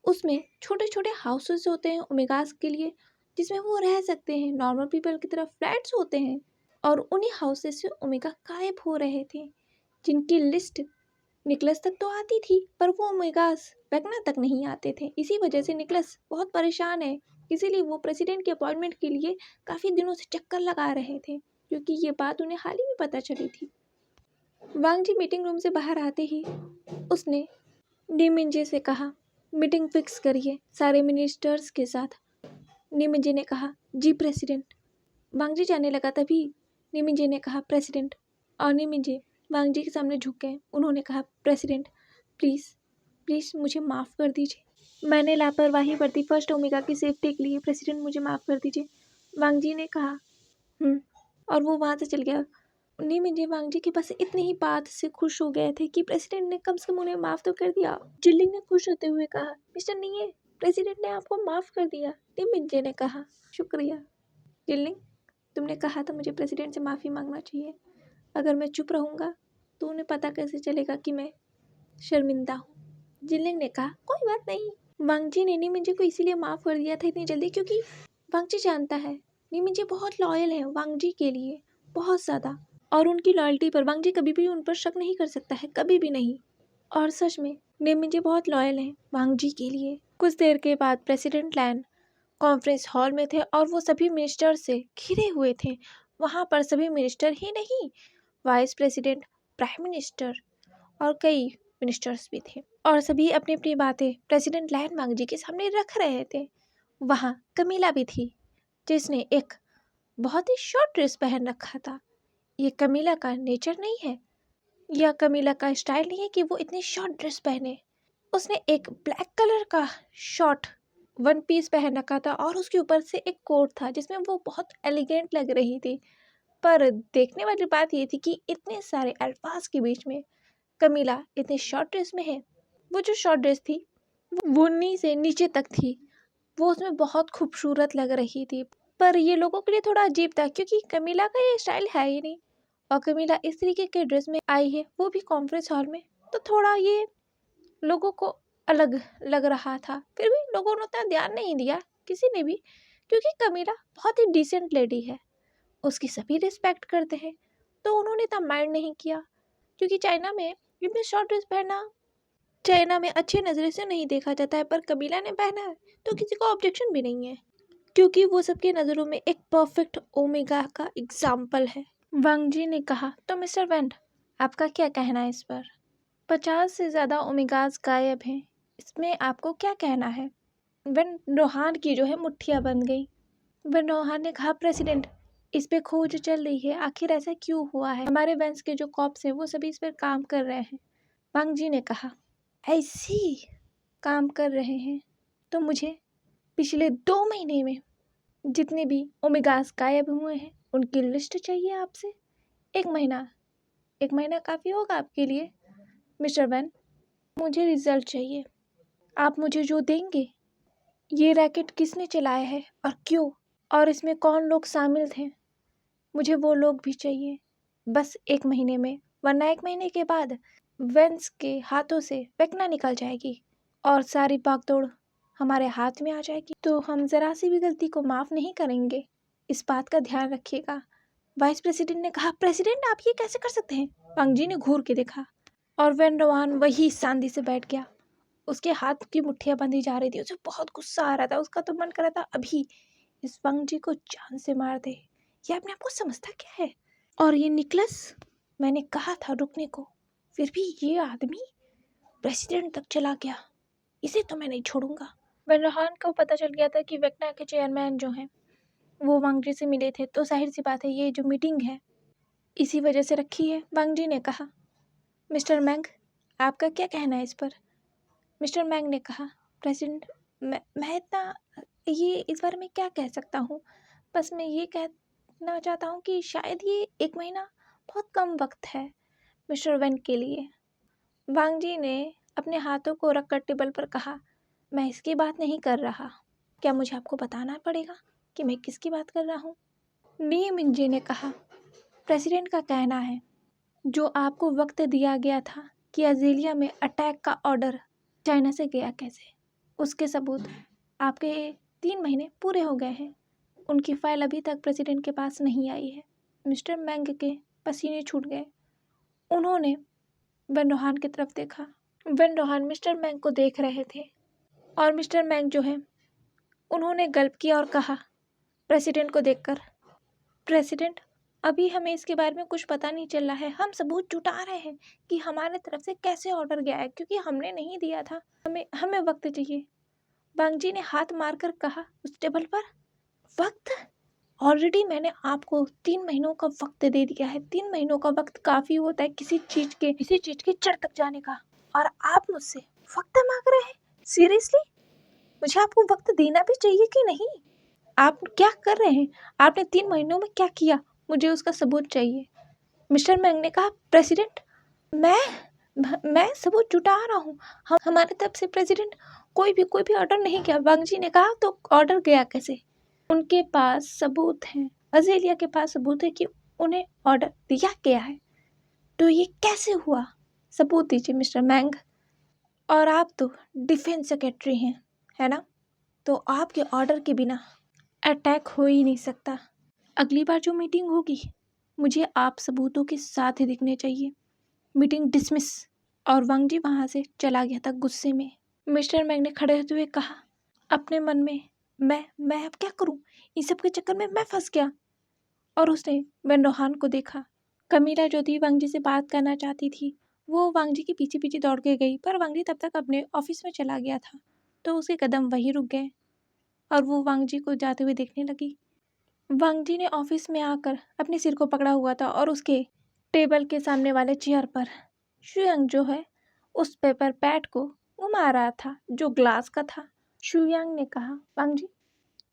उसमें छोटे छोटे हाउसेस होते हैं ओमेगास के लिए जिसमें वो रह सकते हैं, नॉर्मल पीपल की तरह फ्लैट्स होते हैं, और उन्हीं हाउसेस से ओमेगा गायब हो रहे थे जिनकी लिस्ट निकलस तक तो आती थी पर वो ओमेगास वेक्ना तक नहीं आते थे। इसी वजह से निकलस बहुत परेशान है, इसीलिए वो प्रेसिडेंट के अपॉइंटमेंट के लिए काफ़ी दिनों से चक्कर लगा रहे थे क्योंकि ये बात उन्हें हाल ही में पता चली थी। वांग जी मीटिंग रूम से बाहर आते ही उसने नीमिंजे से कहा, मीटिंग फिक्स करिए सारे मिनिस्टर्स के साथ। नीमिंजे ने कहा, जी प्रेसिडेंट। वांग जी जाने लगा तभी निमिंजे ने कहा प्रेसिडेंट, और निमिंजे वांग जी के सामने झुक गए। उन्होंने कहा प्रेसिडेंट प्लीज़ प्लीज़ मुझे माफ़ कर दीजिए, मैंने लापरवाही बरती फर्स्ट ओमेगा की सेफ्टी के लिए, प्रेसिडेंट मुझे माफ़ कर दीजिए। वांग जी ने कहा और वो वहाँ से चल गया। निमिंजे वांग जी के पास इतनी ही बात से खुश हो गए थे कि प्रेसिडेंट ने कम से कम उन्हें माफ़ तो कर दिया। जिल्लिंग ने खुश होते हुए कहा मिस्टर नीये, प्रेसिडेंट ने आपको माफ़ कर दिया। निमिंजे ने कहा शुक्रिया जिल्लिंग, तुमने कहा था मुझे प्रेसिडेंट से माफ़ी मांगना चाहिए। अगर मैं चुप रहूँगा तो उन्हें पता कैसे चलेगा कि मैं शर्मिंदा हूँ। जिल्लिंग ने कहा कोई बात नहीं। वांग जी ने निमिंजे को इसीलिए माफ़ कर दिया था इतनी जल्दी क्योंकि वांग जी जानता है निमिंजे बहुत लॉयल है वांग जी के लिए, बहुत ज़्यादा, और उनकी लॉयल्टी पर वांग जी कभी भी उन पर शक नहीं कर सकता है, कभी भी नहीं। और सच में निमिंजे बहुत लॉयल हैं वांग जी के लिए। कुछ देर के बाद प्रेसिडेंट लैन कॉन्फ्रेंस हॉल में थे और वो सभी मिनिस्टर से घिरे हुए थे। वहाँ पर सभी मिनिस्टर ही नहीं, वाइस प्रेसिडेंट, प्राइम मिनिस्टर और कई मिनिस्टर्स भी थे, और सभी अपनी अपनी बातें प्रेसिडेंट लैन वांग जी के सामने रख रहे थे। वहाँ कमीला भी थी जिसने एक बहुत ही शॉर्ट ड्रेस पहन रखा था। ये कमीला का नेचर नहीं है, या कमीला का स्टाइल नहीं है कि वो इतनी शॉर्ट ड्रेस पहने। उसने एक ब्लैक कलर का शॉर्ट वन पीस पहन रखा था और उसके ऊपर से एक कोट था जिसमें वो बहुत एलिगेंट लग रही थी। पर देखने वाली बात ये थी कि इतने सारे अल्फाज के बीच में कमीला इतनी शॉर्ट ड्रेस में है। वो जो शॉर्ट ड्रेस थी वो नी से नीचे तक थी, वो उसमें बहुत खूबसूरत लग रही थी। पर ये लोगों के लिए थोड़ा अजीब था क्योंकि कमीला का ये स्टाइल है ही नहीं, और कमीला इस तरीके के ड्रेस में आई है वो भी कॉन्फ्रेंस हॉल में, तो थोड़ा ये लोगों को अलग लग रहा था। फिर भी लोगों ने उतना ध्यान नहीं दिया किसी ने भी, क्योंकि कमीला बहुत ही डिसेंट लेडी है, उसकी सभी रिस्पेक्ट करते हैं, तो उन्होंने इतना माइंड नहीं किया। क्योंकि चाइना में इतने शॉर्ट ड्रेस पहनना चाइना में अच्छी नज़र से नहीं देखा जाता है, पर कबीला ने पहना है तो किसी को ऑब्जेक्शन भी नहीं है, क्योंकि वो सबके नज़रों में एक परफेक्ट ओमेगा का एग्जाम्पल है। वांग जी ने कहा तो मिस्टर वेंट, आपका क्या कहना है इस पर? 50 से ज़्यादा ओमेगाज गायब हैं, इसमें आपको क्या कहना है? वेन रोहान की जो है मुट्ठियाँ बन गई। वेन रोहान ने कहा प्रेसिडेंट, इस पे खोज चल रही है, आखिर ऐसा क्यों हुआ है? हमारे वेंस के जो कॉप्स हैं वो सभी इस पर काम कर रहे हैं। वांग जी ने कहा ऐसी काम कर रहे हैं तो मुझे पिछले 2 महीने में जितने भी ओमेगास गायब हुए हैं उनकी लिस्ट चाहिए आपसे। 1 महीना काफ़ी होगा आपके लिए मिस्टर वैन? मुझे रिजल्ट चाहिए। आप मुझे जो देंगे, ये रैकेट किसने चलाया है और क्यों, और इसमें कौन लोग शामिल थे, मुझे वो लोग भी चाहिए बस 1 महीने में, वरना 1 महीने के बाद वेंस के हाथों से वेक्ना निकल जाएगी और सारी भागदौड़ हमारे हाथ में आ जाएगी, तो हम ज़रा सी भी गलती को माफ़ नहीं करेंगे, इस बात का ध्यान रखिएगा। वाइस प्रेसिडेंट ने कहा प्रेसिडेंट आप ये कैसे कर सकते हैं? वांग जी ने घूर के देखा और वेन रोहान वही शांति से बैठ गया। उसके हाथ की मुट्ठियाँ बंधी जा रही थी, उसे बहुत गुस्सा आ रहा था, उसका तो मन कर रहा था अभी इस वांग जी को जान से मार दे। ये अपने आप को समझता क्या है? और ये निकलस, मैंने कहा था रुकने को, फिर भी ये आदमी प्रेसिडेंट तक चला गया, इसे तो मैं नहीं छोड़ूंगा। वेन रोहान को पता चल गया था कि वेक्ना के चेयरमैन जो हैं वो वांग जी से मिले थे, तो जाहिर सी बात है ये जो मीटिंग है इसी वजह से रखी है। वांग जी ने कहा मिस्टर मैंग, आपका क्या कहना है इस पर? मिस्टर मैंग ने कहा प्रेसिडेंट, मैं इतना ये इस बारे में क्या कह सकता हूँ, बस मैं ये कहना चाहता हूँ कि शायद ये 1 महीना बहुत कम वक्त है मिस्टर वेन के लिए। वांग जी ने अपने हाथों को रखकर टेबल पर कहा मैं इसकी बात नहीं कर रहा, क्या मुझे आपको बताना पड़ेगा कि मैं किसकी बात कर रहा हूँ? ली मिंजे ने कहा प्रेसिडेंट का कहना है जो आपको वक्त दिया गया था कि अज़ेलिया में अटैक का ऑर्डर चाइना से गया कैसे, उसके सबूत आपके 3 महीने पूरे हो गए हैं, उनकी फ़ाइल अभी तक प्रेसिडेंट के पास नहीं आई है। मिस्टर मैंग के पसीने छूट गए, उन्होंने वेन रोहान की तरफ देखा। वेन रोहान मिस्टर मैंग को देख रहे थे और मिस्टर मैंग जो है उन्होंने गल्प किया और कहा प्रेसिडेंट को देखकर, प्रेसिडेंट अभी हमें इसके बारे में कुछ पता नहीं चल रहा है, हम सबूत जुटा रहे हैं कि हमारे तरफ से कैसे ऑर्डर गया है, क्योंकि हमने नहीं दिया था, हमें वक्त चाहिए। वांग जी ने हाथ मारकर कहा उस टेबल पर, वक्त? ऑलरेडी मैंने आपको 3 महीनों का वक्त दे दिया है। 3 महीनों का वक्त काफ़ी होता है किसी चीज़ के जड़ तक जाने का, और आप मुझसे वक्त मांग रहे हैं। सीरियसली मुझे आपको वक्त देना भी चाहिए कि नहीं? आप क्या कर रहे हैं? आपने 3 महीनों में क्या किया? मुझे उसका सबूत चाहिए। मिस्टर मैंग ने कहा, प्रेसिडेंट मैं सबूत जुटा रहा हूँ। हमारे तरफ से प्रेसिडेंट कोई भी ऑर्डर नहीं किया। वांग जी ने कहा, तो ऑर्डर गया कैसे? उनके पास सबूत है, अजेलिया के पास सबूत है कि उन्हें ऑर्डर दिया गया है। तो ये कैसे हुआ? सबूत दीजिए मिस्टर मैंग। और आप तो डिफेंस सेक्रेटरी हैं, है ना? तो आपके ऑर्डर के बिना अटैक हो ही नहीं सकता। अगली बार जो मीटिंग होगी मुझे आप सबूतों के साथ ही दिखने चाहिए। Meeting dismiss. और वांग जी वहाँ से चला गया था गुस्से में। मिस्टर मैंग ने खड़े होते हुए कहा अपने मन में, मैं अब क्या करूं? इन सब के चक्कर में मैं फंस गया। और उसने वेन रोहान को देखा। कमीला जो थी वांग जी से बात करना चाहती थी, वो वांग जी के पीछे पीछे दौड़ के गई, पर वांग जी तब तक अपने ऑफिस में चला गया था। तो उसके कदम वहीं रुक गए और वो वांग जी को जाते हुए देखने लगी। वांग जी ने ऑफिस में आकर अपने सिर को पकड़ा हुआ था और उसके टेबल के सामने वाले चेयर पर शुयांग जो है उस पेपर पैड को घुमा रहा था जो ग्लास का था। शुयांग ने कहा, वांग जी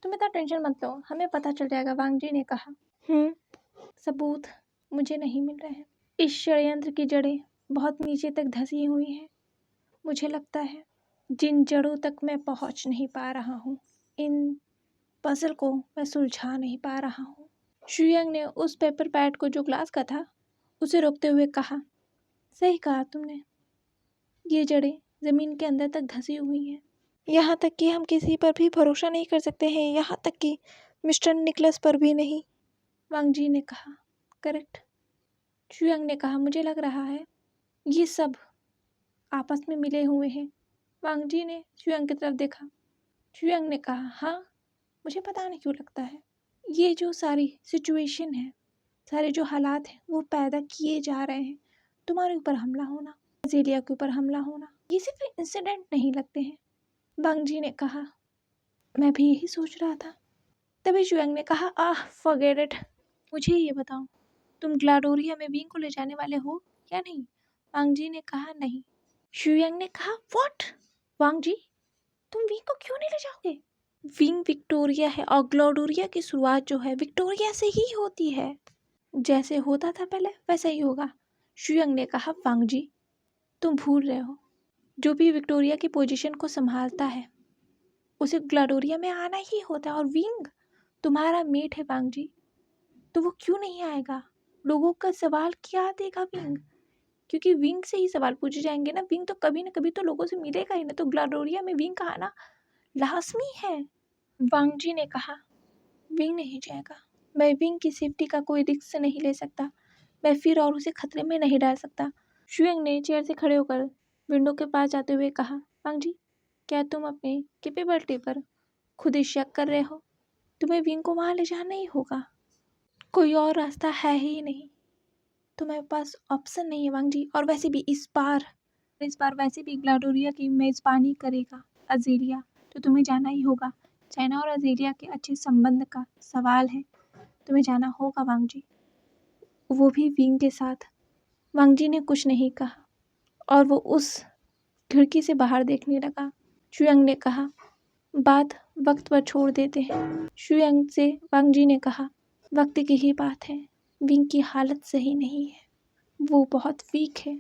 तुम इतना टेंशन मत लो, हमें पता चल जाएगा। वांग जी ने कहा, सबूत मुझे नहीं मिल रहे हैं। इस षड्यंत्र की जड़ें बहुत नीचे तक धंसी हुई हैं। मुझे लगता है जिन जड़ों तक मैं पहुंच नहीं पा रहा हूँ, इन पजल को मैं सुलझा नहीं पा रहा हूँ। शुयांग ने उस पेपर पैड को जो ग्लास का था उसे रोकते हुए कहा, सही कहा तुमने, ये जड़ें जमीन के अंदर तक धंसी हुई हैं। यहाँ तक कि हम किसी पर भी भरोसा नहीं कर सकते हैं, यहाँ तक कि मिस्टर निकलस पर भी नहीं। वांग जी ने कहा, करेक्ट। शुयांग ने कहा, मुझे लग रहा है ये सब आपस में मिले हुए हैं। वांग जी ने शुयांग की तरफ देखा। शुयांग ने कहा, हाँ मुझे पता नहीं क्यों लगता है ये जो सारी सिचुएशन है, सारे जो हालात हैं वो पैदा किए जा रहे हैं। तुम्हारे ऊपर हमला होना, अजेलिया के ऊपर हमला होना, ये सिर्फ इंसिडेंट नहीं लगते हैं। वांग जी ने कहा, मैं भी यही सोच रहा था। तभी शुयांग ने कहा, फॉरगेट इट। मुझे ये बताओ, तुम ग्लाडोरिया में विंग को ले जाने वाले हो या नहीं? वांग जी ने कहा, नहीं। शुयांग ने कहा, व्हाट? वांग जी तुम विंग को क्यों नहीं ले जाओगे? विंग विक्टोरिया है और ग्लाडोरिया की शुरुआत जो है विक्टोरिया से ही होती है। जैसे होता था पहले वैसा ही होगा। शुयांग ने कहा, वांग जी तुम भूल रहे हो, जो भी विक्टोरिया की पोजीशन को संभालता है उसे ग्लाडोरिया में आना ही होता है। और विंग तुम्हारा मेट है वांग जी, तो वो क्यों नहीं आएगा? लोगों का सवाल क्या देगा विंग? क्योंकि विंग से ही सवाल पूछे जाएंगे ना। विंग तो कभी ना कभी तो लोगों से मिलेगा ही ना। तो ग्लाडोरिया में विंग का आना लाजमी है। वांग जी ने कहा, विंग नहीं जाएगा। मैं विंग की सेफ्टी का कोई रिस्क नहीं ले सकता। मैं फिर और उसे खतरे में नहीं डाल सकता। शुयांग ने चेयर से खड़े होकर विंडो के पास जाते हुए कहा, वांग जी क्या तुम अपने कैपेबिलिटी पर खुद ही शक कर रहे हो? तुम्हें विंग को वहाँ ले जाना ही होगा, कोई और रास्ता है ही नहीं। तुम्हारे पास ऑप्शन नहीं है वांग जी। और वैसे भी इस बार वैसे भी ग्लाडोरिया की मेज़बानी करेगा अजेलिया, तो तुम्हें जाना ही होगा। चाइना और अजेलिया के अच्छे संबंध का सवाल है, तुम्हें जाना होगा वांग जी, वो भी विंग के साथ। वांग जी ने कुछ नहीं कहा और वो उस खिड़की से बाहर देखने लगा। शुयांग ने कहा, बात वक्त पर छोड़ देते हैं। शुयांग से वांग जी ने कहा, वक्त की ही बात है, विंग की हालत सही नहीं है, वो बहुत वीक है,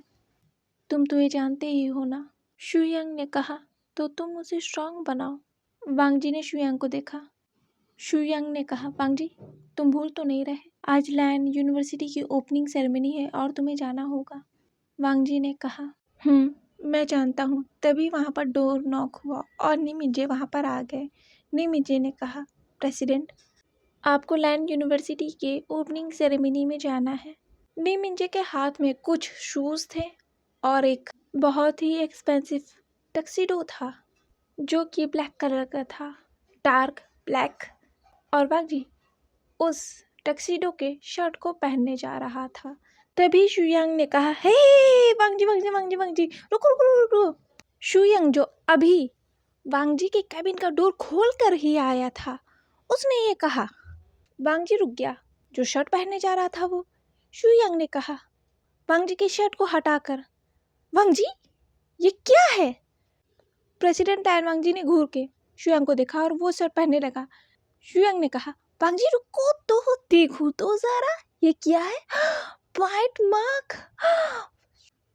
तुम तो ये जानते ही हो ना। शुयांग ने कहा, तो तुम उसे स्ट्रांग बनाओ। वांग जी ने शुयांग को देखा। शुयांग ने कहा, वांग जी तुम भूल तो नहीं रहे, आज लैंड यूनिवर्सिटी की ओपनिंग सेरेमनी है और तुम्हें जाना होगा। वांग जी ने कहा, मैं जानता हूँ। तभी वहाँ पर डोर नॉक हुआ और निमिंजे वहाँ पर आ गए। निमिंजे ने कहा, प्रेसिडेंट आपको लैंड यूनिवर्सिटी के ओपनिंग सेरेमनी में जाना है। निमिंजे के हाथ में कुछ शूज़ थे और एक बहुत ही एक्सपेंसिव टक्सीडो था जो कि ब्लैक कलर का था, डार्क ब्लैक। और वांग जी उस टक्सीडो के शर्ट को पहनने जा रहा था। तभी शुयांग ने कहा, हे वांग जी वांग जी वांग जी वांग जी रुको रुको रुको। शुयांग जो अभी वांग जी के कैबिन का डोर खोल कर ही आया था, उसने ये कहा, वांग जी रुक गया। जो शर्ट पहनने जा रहा था वो। शू यंग ने कहा वांग जी की शर्ट को हटाकर, वांग जी ये क्या है? प्रेसिडेंट लैन वांग जी ने घूर के शू यंग को देखा और वो शर्ट पहनने लगा। शू यंग ने कहा वांग जी रुको तो देखो तो जरा ये क्या है? Bite mark.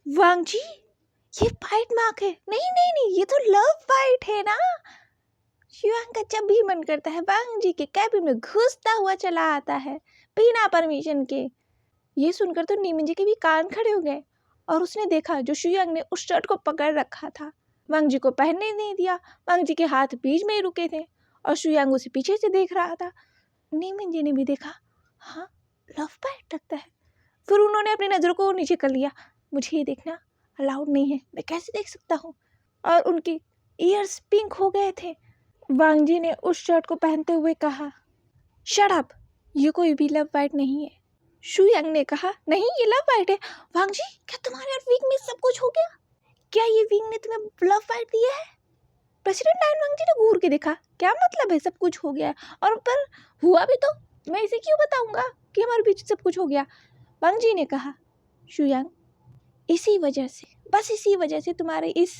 वांग जी ये बाइट मार्क है। नहीं नहीं नहीं, ये तो लव बाइट है ना। शू यंग का जब भी मन करता है वांग जी के कैबिन में घुसता हुआ चला आता है बिना परमिशन के। ये सुनकर तो नीमिन जी के भी कान खड़े हो गए और उसने देखा जो शू यंग ने उस शर्ट को पकड़ रखा था। वांग जी को पहनने नहीं दिया। वांग जी के हाथ बीच में ही रुके थे और शू यंग उसे पीछे से देख रहा था। नीमिन जी ने भी देखा, हाँ लव बाइट लगता है। फिर उन्होंने अपनी नज़रों को नीचे कर लिया। मुझे ये देखना अलाउड नहीं है, मैं कैसे देख सकता हूँ? और उनके ईयर्स पिंक हो गए थे। वांग जी ने उस शर्ट को पहनते हुए कहा शट अप, ये कोई भी लव बाइट नहीं है। शू यंग ने कहा नहीं ये लव बाइट है। वांग जी क्या तुम्हारे विंग में सब कुछ हो गया? क्या ये विंग ने तुम्हें लव बाइट दिया है? प्रेसिडेंट लैन वांग जी ने घूर के देखा। क्या मतलब है सब कुछ हो गया है? और पर हुआ भी तो मैं इसे क्यों बताऊंगा कि हमारे बीच सब कुछ हो गया? वांग जी ने कहा शू यंग इसी वजह से, बस इसी वजह से, तुम्हारे इस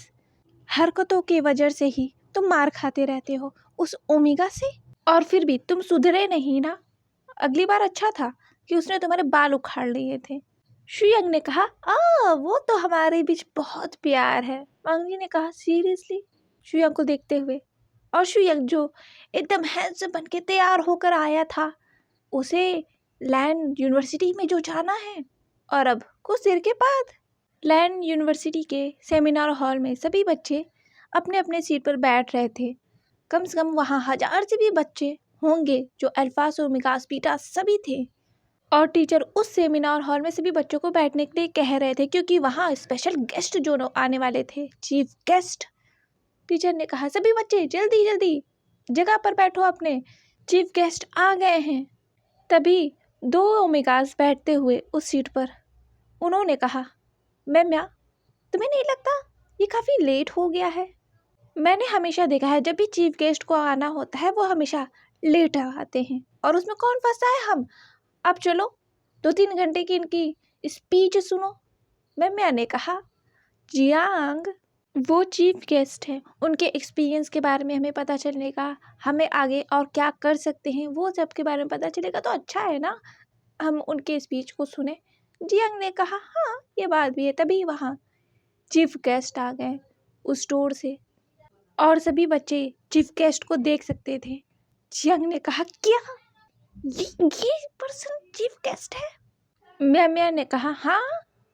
हरकतों के वजह से ही तुम मार खाते रहते हो उस ओमेगा से। और फिर भी तुम सुधरे नहीं ना। अगली बार अच्छा था कि उसने तुम्हारे बाल उखाड़ लिए थे। शू यंग ने कहा वो तो हमारे बीच बहुत प्यार है। वांग जी ने कहा सीरियसली? शू यंग को देखते हुए। और शू यंग जो एकदम हैंडसम बन के तैयार होकर आया था, उसे लैंड यूनिवर्सिटी में जो जाना है। और अब कुछ देर के बाद लैंड यूनिवर्सिटी के सेमिनार हॉल में सभी बच्चे अपने अपने सीट पर बैठ रहे थे। कम से कम वहाँ 1000 से भी बच्चे होंगे जो अल्फास ओमेगास बीटा सभी थे। और टीचर उस सेमिनार हॉल में सभी बच्चों को बैठने के लिए कह रहे थे क्योंकि वहाँ स्पेशल गेस्ट जो आने वाले थे, चीफ गेस्ट। टीचर ने कहा सभी बच्चे जल्दी जल्दी जगह पर बैठो अपने, चीफ गेस्ट आ गए हैं। तभी 2 ओमेगास बैठते हुए उस सीट पर उन्होंने कहा मैम या तुम्हें नहीं लगता ये काफ़ी लेट हो गया है? मैंने हमेशा देखा है जब भी चीफ गेस्ट को आना होता है वो हमेशा लेट आते हैं और उसमें कौन फंसा है हम। अब चलो 2-3 घंटे की इनकी स्पीच सुनो। मैम ने कहा जियांग वो चीफ गेस्ट हैं, उनके एक्सपीरियंस के बारे में हमें पता चलेगा, हमें आगे और क्या कर सकते हैं वो सब के बारे में पता चलेगा तो अच्छा है ना हम उनके स्पीच को सुने। जियांग ने कहा हाँ ये बात भी है। तभी वहाँ चीफ गेस्ट आ गए उस स्टोर से और सभी बच्चे चीफ गेस्ट को देख सकते थे। जियांग ने कहा क्या ये पर्सन चीफ गेस्ट है? म्या ने कहा हाँ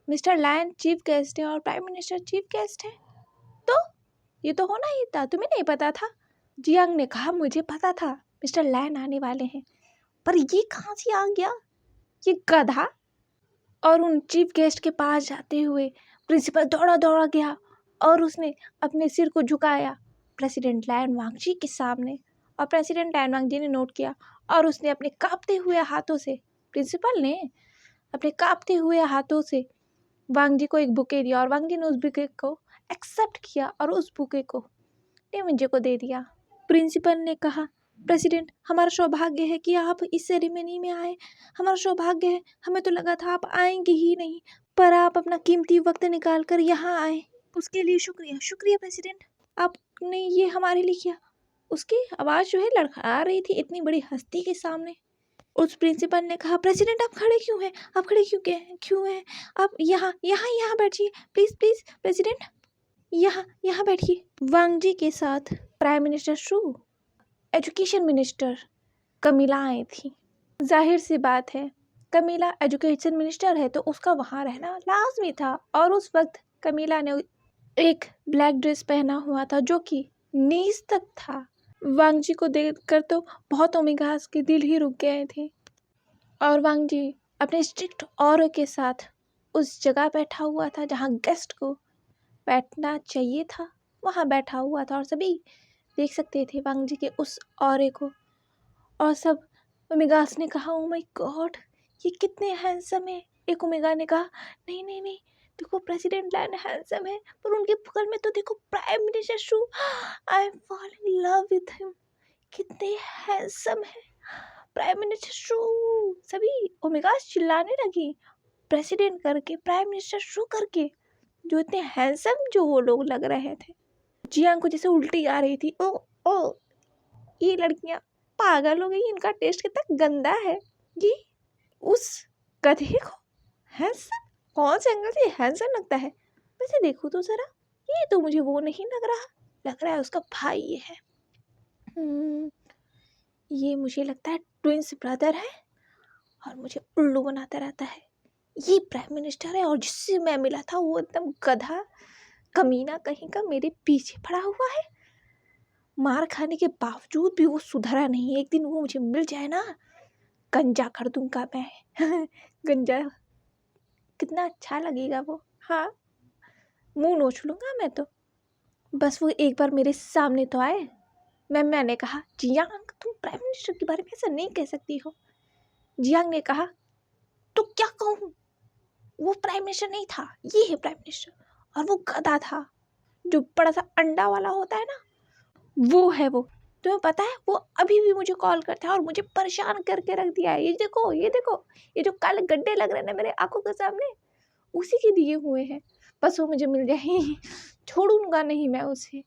मिस्टर लैन चीफ गेस्ट है और प्राइम मिनिस्टर चीफ गेस्ट है। तो ये तो होना ही था, तुम्हें नहीं पता था? जियांग ने कहा मुझे पता था मिस्टर लैन आने वाले हैं, पर ये कहाँ से आ गया ये गधा? और उन चीफ गेस्ट के पास जाते हुए प्रिंसिपल दौड़ा दौड़ा गया और उसने अपने सिर को झुकाया प्रेसिडेंट लैन वांग जी के सामने। और प्रेसिडेंट लैन वांग जी ने नोट किया और उसने अपने कांपते हुए हाथों से, प्रिंसिपल ने अपने कांपते हुए हाथों से वांग जी को एक बुके दिया और वांग जी ने उस बुके को एक्सेप्ट किया और उस बुके को नीमिन जी को दे दिया। प्रिंसिपल ने कहा प्रेसिडेंट हमारा सौभाग्य है कि आप इस सेरेमनी में आए, हमारा सौभाग्य है, हमें तो लगा था आप आएंगे ही नहीं, पर आप अपना कीमती वक्त निकाल कर यहाँ आए, उसके लिए शुक्रिया। शुक्रिया प्रेसिडेंट, आपने ये हमारे लिए किया। उसकी आवाज़ जो है लड़खड़ा रही थी इतनी बड़ी हस्ती के सामने। उस प्रिंसिपल ने कहा प्रेसिडेंट आप खड़े क्यों हैं, आप खड़े क्यों हैं? आप यहाँ यहाँ यहाँ बैठिए प्लीज़ प्लीज़ प्रेसिडेंट, यहाँ यहाँ बैठिए। वांग जी के साथ प्राइम मिनिस्टर शू, एजुकेशन मिनिस्टर कमीला आई थी। जाहिर सी बात है कमीला एजुकेशन मिनिस्टर है तो उसका वहाँ रहना लाजमी था। और उस वक्त कमीला ने एक ब्लैक ड्रेस पहना हुआ था जो कि नीज तक था। वांग जी को देखकर तो बहुत ओमेगास के दिल ही रुक गए थे। और वांग जी अपने स्ट्रिक्ट ऑरा के साथ उस जगह बैठा हुआ था जहाँ गेस्ट को बैठना चाहिए था, वहाँ बैठा हुआ था और सभी देख सकते थे वांग जी के उस ऑरे को। और सब ओमेगास ने कहा ओ माय गॉड ये कितने हैंडसम है। एक ओमेगा ने कहा नहीं नहीं नहीं देखो प्रेसिडेंट लैन हैंडसम है पर उनके बगल में तो देखो prime minister shoe, I am fall in love with him, कितने हैंडसम है। प्राइम मिनिस्टर शू। सभी ओमेगा चिल्लाने लगी, प्रेसिडेंट करके, प्राइम मिनिस्टर शू करके, जो इतने हैंडसम जो वो लोग लग रहे थे। जियांग को जैसे उल्टी आ रही थी। ओ ओ, ये लड़कियां पागल हो गई, इनका टेस्ट कितना गंदा है। ये उस गधे को हैंडसम, कौन से एंगल से हैंडसम लगता है? वैसे देखो तो जरा, ये तो मुझे वो नहीं लग रहा है उसका भाई ये है। ये मुझे लगता है ट्विंस ब्रदर है और मुझे उल्लू बनाता रहता है। ये प्राइम मिनिस्टर है और जिससे मैं मिला था वो एकदम गधा कमीना कहीं का मेरे पीछे पड़ा हुआ है। मार खाने के बावजूद भी वो सुधरा नहीं। एक दिन वो मुझे मिल जाए ना, गंजा कर दूंगा मैं। गंजा कितना अच्छा लगेगा वो। हाँ, मुंह नोच लूंगा मैं तो। बस वो एक बार मेरे सामने तो आए। मैंने कहा, जियांग तुम प्राइम मिनिस्टर के बारे में ऐसा नहीं कह सकती हो। जियांग ने कहा, तो क्या कहूँ, वो प्राइम मिनिस्टर नहीं था, ये है प्राइम मिनिस्टर। और वो गधा था, जो बड़ा सा अंडा वाला होता है ना, वो है वो। तुम्हें पता है, वो अभी भी मुझे कॉल करता है और मुझे परेशान करके रख दिया है। ये देखो, ये देखो, ये जो काले गड्ढे लग रहे हैं ना मेरे आंखों के सामने, उसी के दिए हुए हैं। बस वो मुझे मिल जाए, छोड़ूंगा नहीं मैं उसे।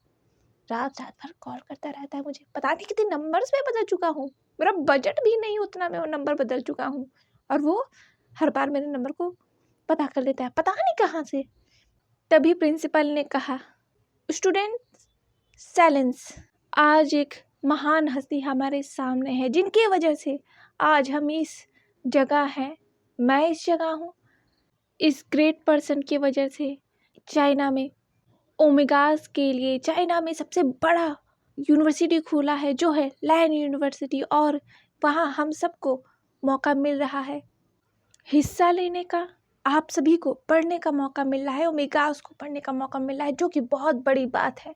रात रात भर कॉल करता रहता है मुझे। पता नहीं कितने नंबर्स में बदल चुका हूँ, मेरा बजट भी नहीं उतना, मैं वो नंबर बदल चुका हूँ। और वो हर बार मेरे नंबर को पता कर लेता है, पता नहीं कहाँ से। तभी प्रिंसिपल ने कहा, स्टूडेंट साइलेंस। आज एक महान हस्ती हमारे सामने है, जिनकी वजह से आज हम इस जगह हैं। मैं इस जगह हूँ इस ग्रेट पर्सन की वजह से। चाइना में ओमेगास के लिए चाइना में सबसे बड़ा यूनिवर्सिटी खुला है, जो है लैन यूनिवर्सिटी। और वहाँ हम सबको मौका मिल रहा है हिस्सा लेने का। आप सभी को पढ़ने का मौका मिल रहा है, ओमेगास को पढ़ने का मौका मिल रहा है, जो कि बहुत बड़ी बात है।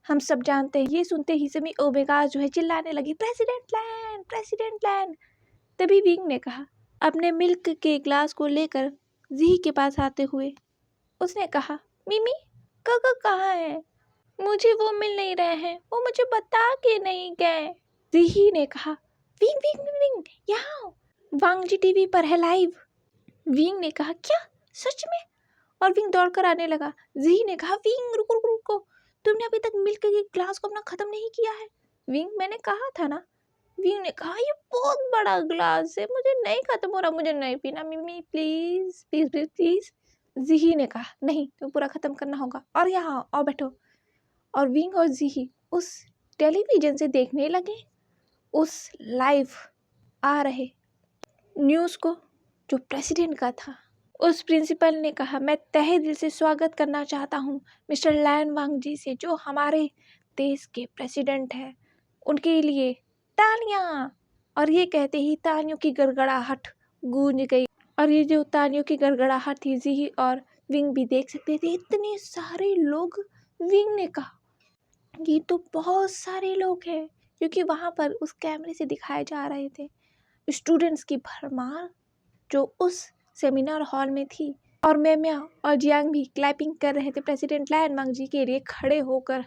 हम सब जानते हैं। ये सुनते ही सभी ओमेगास जो है चिल्लाने लगी, प्रेसिडेंट लैन, प्रेसिडेंट लैन। तभी विंग ने कहा, अपने मिल्क के ग्लास को लेकर जी के पास आते हुए उसने कहा, मिमी काका कहाँ है? मुझे वो मिल नहीं रहे हैं, वो मुझे बता के नहीं गए। जी ने कहा, विंग विंग विंग विंग, यहाँ वांग जी टीवी पर है लाइव। विंग ने कहा, क्या सच में? और विंग दौड़कर आने लगा। जी ने कहा, विंग रुको रुको रुको, तुमने अभी तक मिल्क के ग्लास को अपना खत्म नहीं किया है। विंग, मैंने कहा था ना। विंग ने कहा, ये बहुत बड़ा ग्लास है, मुझे नहीं खत्म हो रहा, मुझे नहीं पीना, मिमी प्लीज प्लीज प्लीज प्लीज। जी ने कहा, नहीं, तुम्हें पूरा खत्म करना होगा, और यहाँ आओ बैठो। और विंग और जी उस टेलीविजन से देखने लगे उस लाइव आ रहे न्यूज़ को, जो प्रेसिडेंट का था। उस प्रिंसिपल ने कहा, मैं तहे दिल से स्वागत करना चाहता हूँ मिस्टर लैन वांग जी से, जो हमारे देश के प्रेसिडेंट हैं। उनके लिए तालियां। और ये कहते ही तालियों की गड़गड़ाहट गूंज गई। और ये जो तालियों की गड़गड़ाहट थी, जी और विंग भी देख सकते थे। इतने सारे लोग। विंग ने कहा, ये तो बहुत सारे लोग हैं, क्योंकि वहाँ पर उस कैमरे से दिखाए जा रहे थे स्टूडेंट्स की भरमार जो उस सेमिनार हॉल में थी। और मैम्या और जियांग भी क्लैपिंग कर रहे थे प्रेसिडेंट लैन वांग जी के लिए खड़े होकर।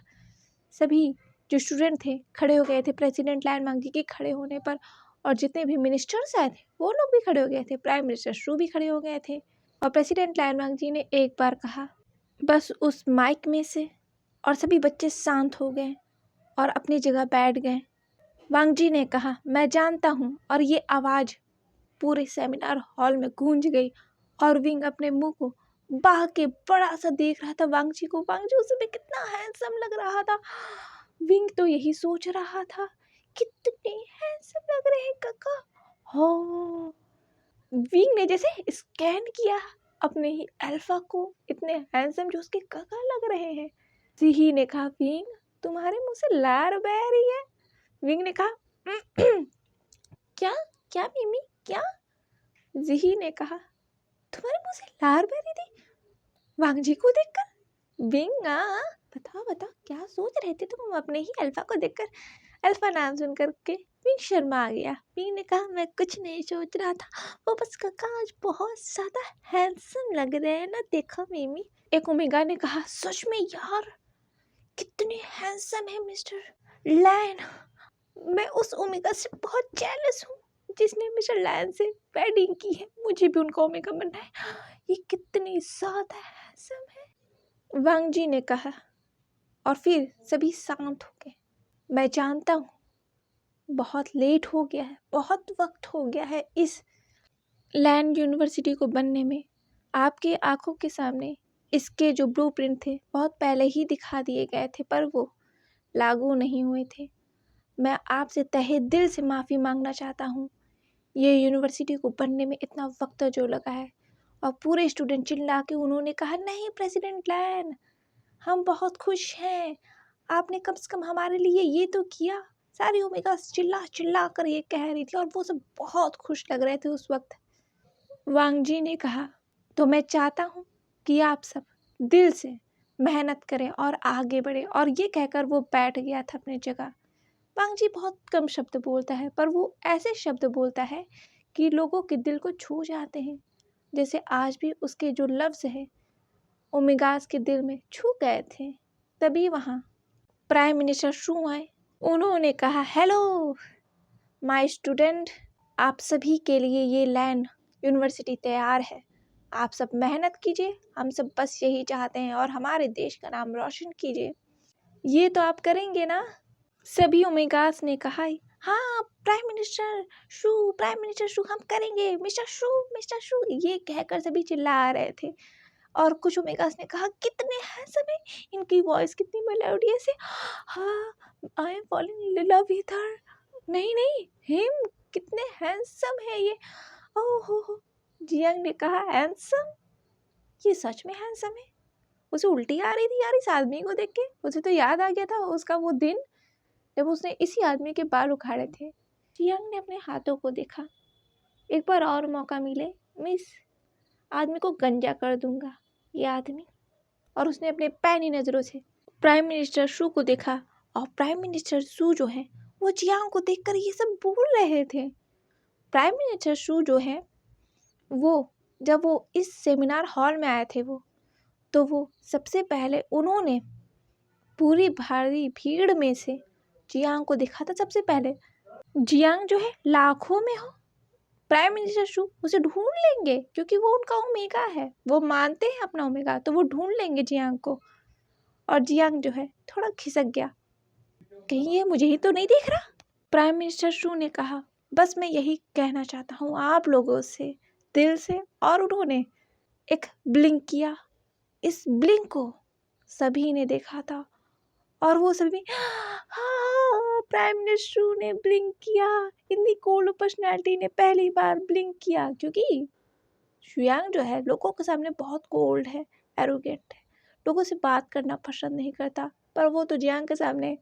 सभी जो स्टूडेंट थे खड़े हो गए थे प्रेसिडेंट लैन वांग जी के खड़े होने पर। और जितने भी मिनिस्टर्स आए थे वो लोग भी खड़े हो गए थे, प्राइम मिनिस्टर शू भी खड़े हो गए थे। और प्रेसिडेंट लैन वांग जी ने एक बार कहा, बस उस माइक में से, और सभी बच्चे शांत हो गए और अपनी जगह बैठ गए। वांग जी ने कहा, मैं जानता हूँ। और ये आवाज़ पूरे सेमिनार हॉल में गूंज गई। और विंग अपने मुंह को बाह के बड़ा सा देख रहा था वांग जी को। वांग जी उसमें कितना हैंडसम लग रहा था। विंग तो यही सोच रहा था, कितने हैंडसम लग रहे हैं काका। हो, विंग ने जैसे स्कैन किया अपने ही अल्फा को, इतने हैंडसम जो उसके काका लग रहे हैं। जी ने कहा, विंग तुम्हारे मुंह से लार बह रही है। विंग ने कहा, क्या क्या मिमी क्या? जी ने कहा, तुम्हारे मुंह से लार बह रही थी वांग जी को देखकर। विंग, बताओ बताओ क्या सोच रहे थे तुम अपने ही अल्फा को देखकर? अल्फा नाम सुन करके विंग शर्मा आ गया। विंग ने कहा, मैं कुछ नहीं सोच रहा था, वो बस काका आज बहुत ज्यादा हैंडसम लग रहे हैं ना, देखो मिमी। एक ओमेगा ने कहा, सच में यार कितने हैंडसम है मिस्टर लैन, मैं उस ओमेगा से बहुत जेलस हूँ। जिसने मिस्टर लैन से वेडिंग की है, मुझे भी उनका ओमेगा बनना है। ये कितनी ज़्यादा हैंडसम है, वांग जी ने कहा। और फिर सभी शांत हो गए। मैं जानता हूँ बहुत लेट हो गया है, बहुत वक्त हो गया है इस लैंड यूनिवर्सिटी को बनने में। आपके आंखों के सामने इसके जो ब्लूप्रिंट थे बहुत पहले ही दिखा दिए गए थे, पर वो लागू नहीं हुए थे। मैं आपसे तहे दिल से माफ़ी मांगना चाहता हूँ। ये यूनिवर्सिटी को बनने में इतना वक्त जो लगा है। और पूरे स्टूडेंट चिल्ला के उन्होंने कहा, नहीं प्रेसिडेंट लैन, हम बहुत खुश हैं, आपने कम से कम हमारे लिए ये तो किया। सारी ओमेगा चिल्ला चिल्ला कर ये कह रही थी और वो सब बहुत खुश लग रहे थे उस वक्त। वांग जी ने कहा, तो मैं चाहता हूँ कि आप सब दिल से मेहनत करें और आगे बढ़े। और ये कहकर वो बैठ गया था अपनी जगह। वांग जी बहुत कम शब्द बोलता है, पर वो ऐसे शब्द बोलता है कि लोगों के दिल को छू जाते हैं, जैसे आज भी उसके जो लफ्ज़ है ओमेगास के दिल में छू गए थे। तभी वहाँ प्राइम मिनिस्टर शू आए। उन्होंने कहा, हेलो माय स्टूडेंट, आप सभी के लिए ये लैंड यूनिवर्सिटी तैयार है। आप सब मेहनत कीजिए, हम सब बस यही चाहते हैं, और हमारे देश का नाम रोशन कीजिए। ये तो आप करेंगे ना? सभी ओमेगास ने कहा, हाँ प्राइम मिनिस्टर शू हम करेंगे, मिस्टर शू ये कहकर सभी चिल्ला रहे थे। और कुछ ओमेगास ने कहा, कितने हैंडसम है, इनकी वॉइस कितनी मेलोडियस है, हाँ I am falling in love with her, नहीं हिम, कितने हैंडसम है ये, ओहो। जियांग ने कहा, हैंडसम, ये सच में हैंडसम है। उसे उल्टी आ रही थी यार इस आदमी को देख के। उसे तो याद आ गया था उसका वो दिन जब उसने इसी आदमी के बाल उखाड़े थे। जियांग ने अपने हाथों को देखा, एक बार और मौका मिले मिस, आदमी को गंजा कर दूंगा ये आदमी। और उसने अपने पैनी नज़रों से प्राइम मिनिस्टर शू को देखा, और प्राइम मिनिस्टर शू जो है वो जियांग को देखकर ये सब बोल रहे थे। प्राइम मिनिस्टर शू जो है वो जब वो इस सेमिनार हॉल में आए थे तो वो सबसे पहले उन्होंने पूरी भारी भीड़ में से जियांग को देखा था सबसे पहले। जियांग जो है लाखों में हो, प्राइम मिनिस्टर शू उसे ढूंढ लेंगे क्योंकि वो उनका ओमेगा है, वो मानते हैं अपना ओमेगा, तो वो ढूंढ लेंगे जियांग को। और जियांग जो है थोड़ा खिसक गया, कहीं ये मुझे ही तो नहीं देख रहा। प्राइम मिनिस्टर शू ने कहा, बस मैं यही कहना चाहता हूँ आप लोगों से दिल से। और उन्होंने एक ब्लिंक किया। इस ब्लिंक को सभी ने देखा था और वो सभी, हाँ प्राइम मिनिस्टर ने ब्लिंक किया, इतनी कोल्ड पर्सनैलिटी ने पहली बार ब्लिंक किया। क्योंकि शुयांग जो है लोगों के सामने बहुत कोल्ड है, एरोगेंट है, लोगों से बात करना पसंद नहीं करता, पर वो तो जियांग के सामने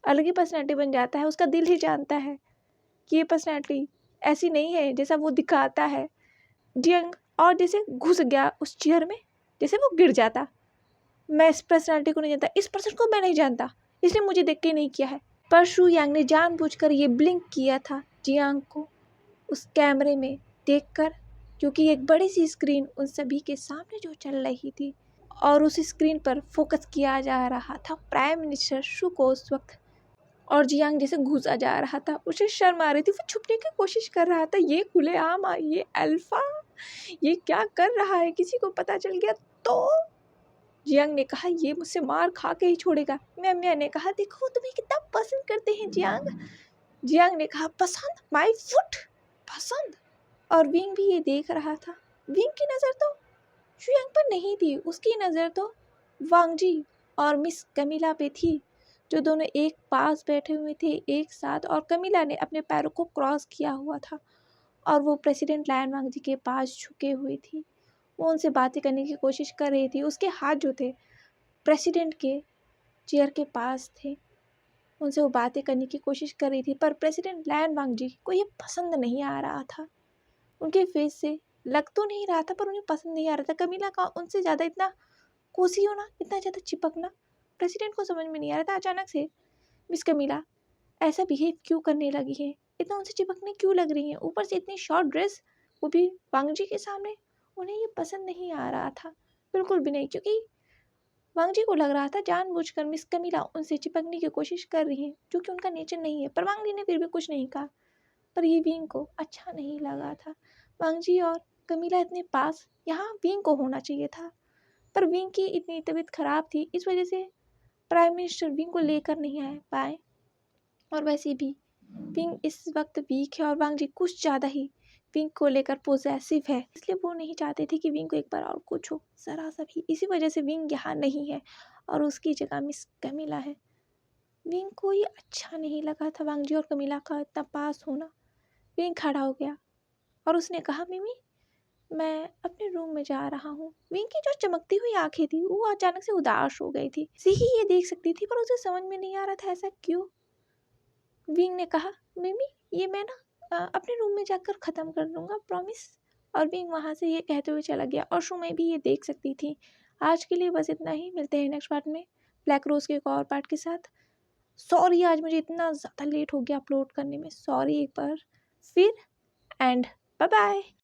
अलग ही पर्सनैलिटी बन जाता है। उसका दिल ही जानता है कि ये पर्सनैलिटी ऐसी नहीं है जैसा वो दिखाता है। जियांग और जैसे घुस गया उस चेयर में, जैसे वो गिर जाता। मैं इस पर्सनैलिटी को नहीं जानता, इस पर्सन को मैं नहीं जानता, इसने मुझे देख के नहीं किया है। पर शू यांग ने जानबूझकर ये ब्लिंक किया था जियांग को उस कैमरे में देखकर, क्योंकि एक बड़ी सी स्क्रीन उन सभी के सामने जो चल रही थी और उस स्क्रीन पर फोकस किया जा रहा था प्राइम मिनिस्टर शू को उस वक्त। और जियांग जैसे घुसा जा रहा था, उसे शर्म आ रही थी, वो छुपने की कोशिश कर रहा था। ये खुलेआम, ये अल्फा, ये क्या कर रहा है, किसी को पता चल गया तो। जियांग ने कहा, ये मुझसे मार खा के ही छोड़ेगा। म्या ने कहा, देखो तुम्हें कितना पसंद करते हैं जियांग। जियांग ने कहा, पसंद, माय फुट पसंद। और विंग भी ये देख रहा था। विंग की नज़र तो शुयांग पर नहीं थी, उसकी नज़र तो वांग जी और मिस कमिला पे थी, जो दोनों एक पास बैठे हुए थे एक साथ। और कमिला ने अपने पैरों को क्रॉस किया हुआ था और वो प्रेसिडेंट लायन वांग जी के पास झुके हुई थी। वो उनसे बातें करने की कोशिश कर रही थी। उसके हाथ जो थे प्रेसिडेंट के चेयर के पास थे, उनसे वो बातें करने की कोशिश कर रही थी। पर प्रेसिडेंट लायन वांग जी को ये पसंद नहीं आ रहा था। उनके फेस से लग तो नहीं रहा था, पर उन्हें पसंद नहीं आ रहा था। कमिला का उनसे ज़्यादा इतना कोसी होना, इतना ज़्यादा चिपकना प्रेसिडेंट को समझ में नहीं आ रहा था। अचानक से मिस कमिला ऐसा बिहेव क्यों करने लगी है, इतना उनसे चिपकने क्यों लग रही है, ऊपर से इतनी शॉर्ट ड्रेस, वो भी वांग जी के सामने। उन्हें ये पसंद नहीं आ रहा था, बिल्कुल भी नहीं, क्योंकि वांग जी को लग रहा था जानबूझकर मिस कमिला उनसे चिपकने की कोशिश कर रही है, जो कि उनका नेचर नहीं है। पर वांग जी ने फिर भी कुछ नहीं कहा। पर ये विंग को अच्छा नहीं लगा था। वांगजी और कमीला इतने पास, यहाँ विंग को होना चाहिए था, पर विंग की इतनी तबीयत खराब थी, इस वजह से प्राइम मिनिस्टर विंग को लेकर नहीं आ पाए। और वैसे भी विंग इस वक्त वीक है और वांगजी कुछ ज़्यादा ही विंग को लेकर पॉजेसिव है, इसलिए वो नहीं चाहते थे कि विंग को एक बार और कुछ हो ज़रा सा भी। इसी वजह से विंग यहाँ नहीं है और उसकी जगह मिस कमीला है। विंग को ये अच्छा नहीं लगा था वांगजी और कमीला का इतना पास होना। विंग खड़ा हो गया और उसने कहा, मिमी मैं अपने रूम में जा रहा हूँ। विंग की जो चमकती हुई आंखें थी वो अचानक से उदास हो गई थी। सी ही ये देख सकती थी पर उसे समझ में नहीं आ रहा था ऐसा क्यों। विंग ने कहा, मिमी ये मैं ना अपने रूम में जाकर ख़त्म कर दूंगा, प्रॉमिस। और विंग वहाँ से ये कहते हुए चला गया और सुमई भी ये देख सकती थी। आज के लिए बस इतना ही, मिलते हैं नेक्स्ट पार्ट में ब्लैक रोज के एक और पार्ट के साथ। सॉरी आज मुझे इतना ज़्यादा लेट हो गया अपलोड करने में, सॉरी एक बार फिर, एंड बाय बाय।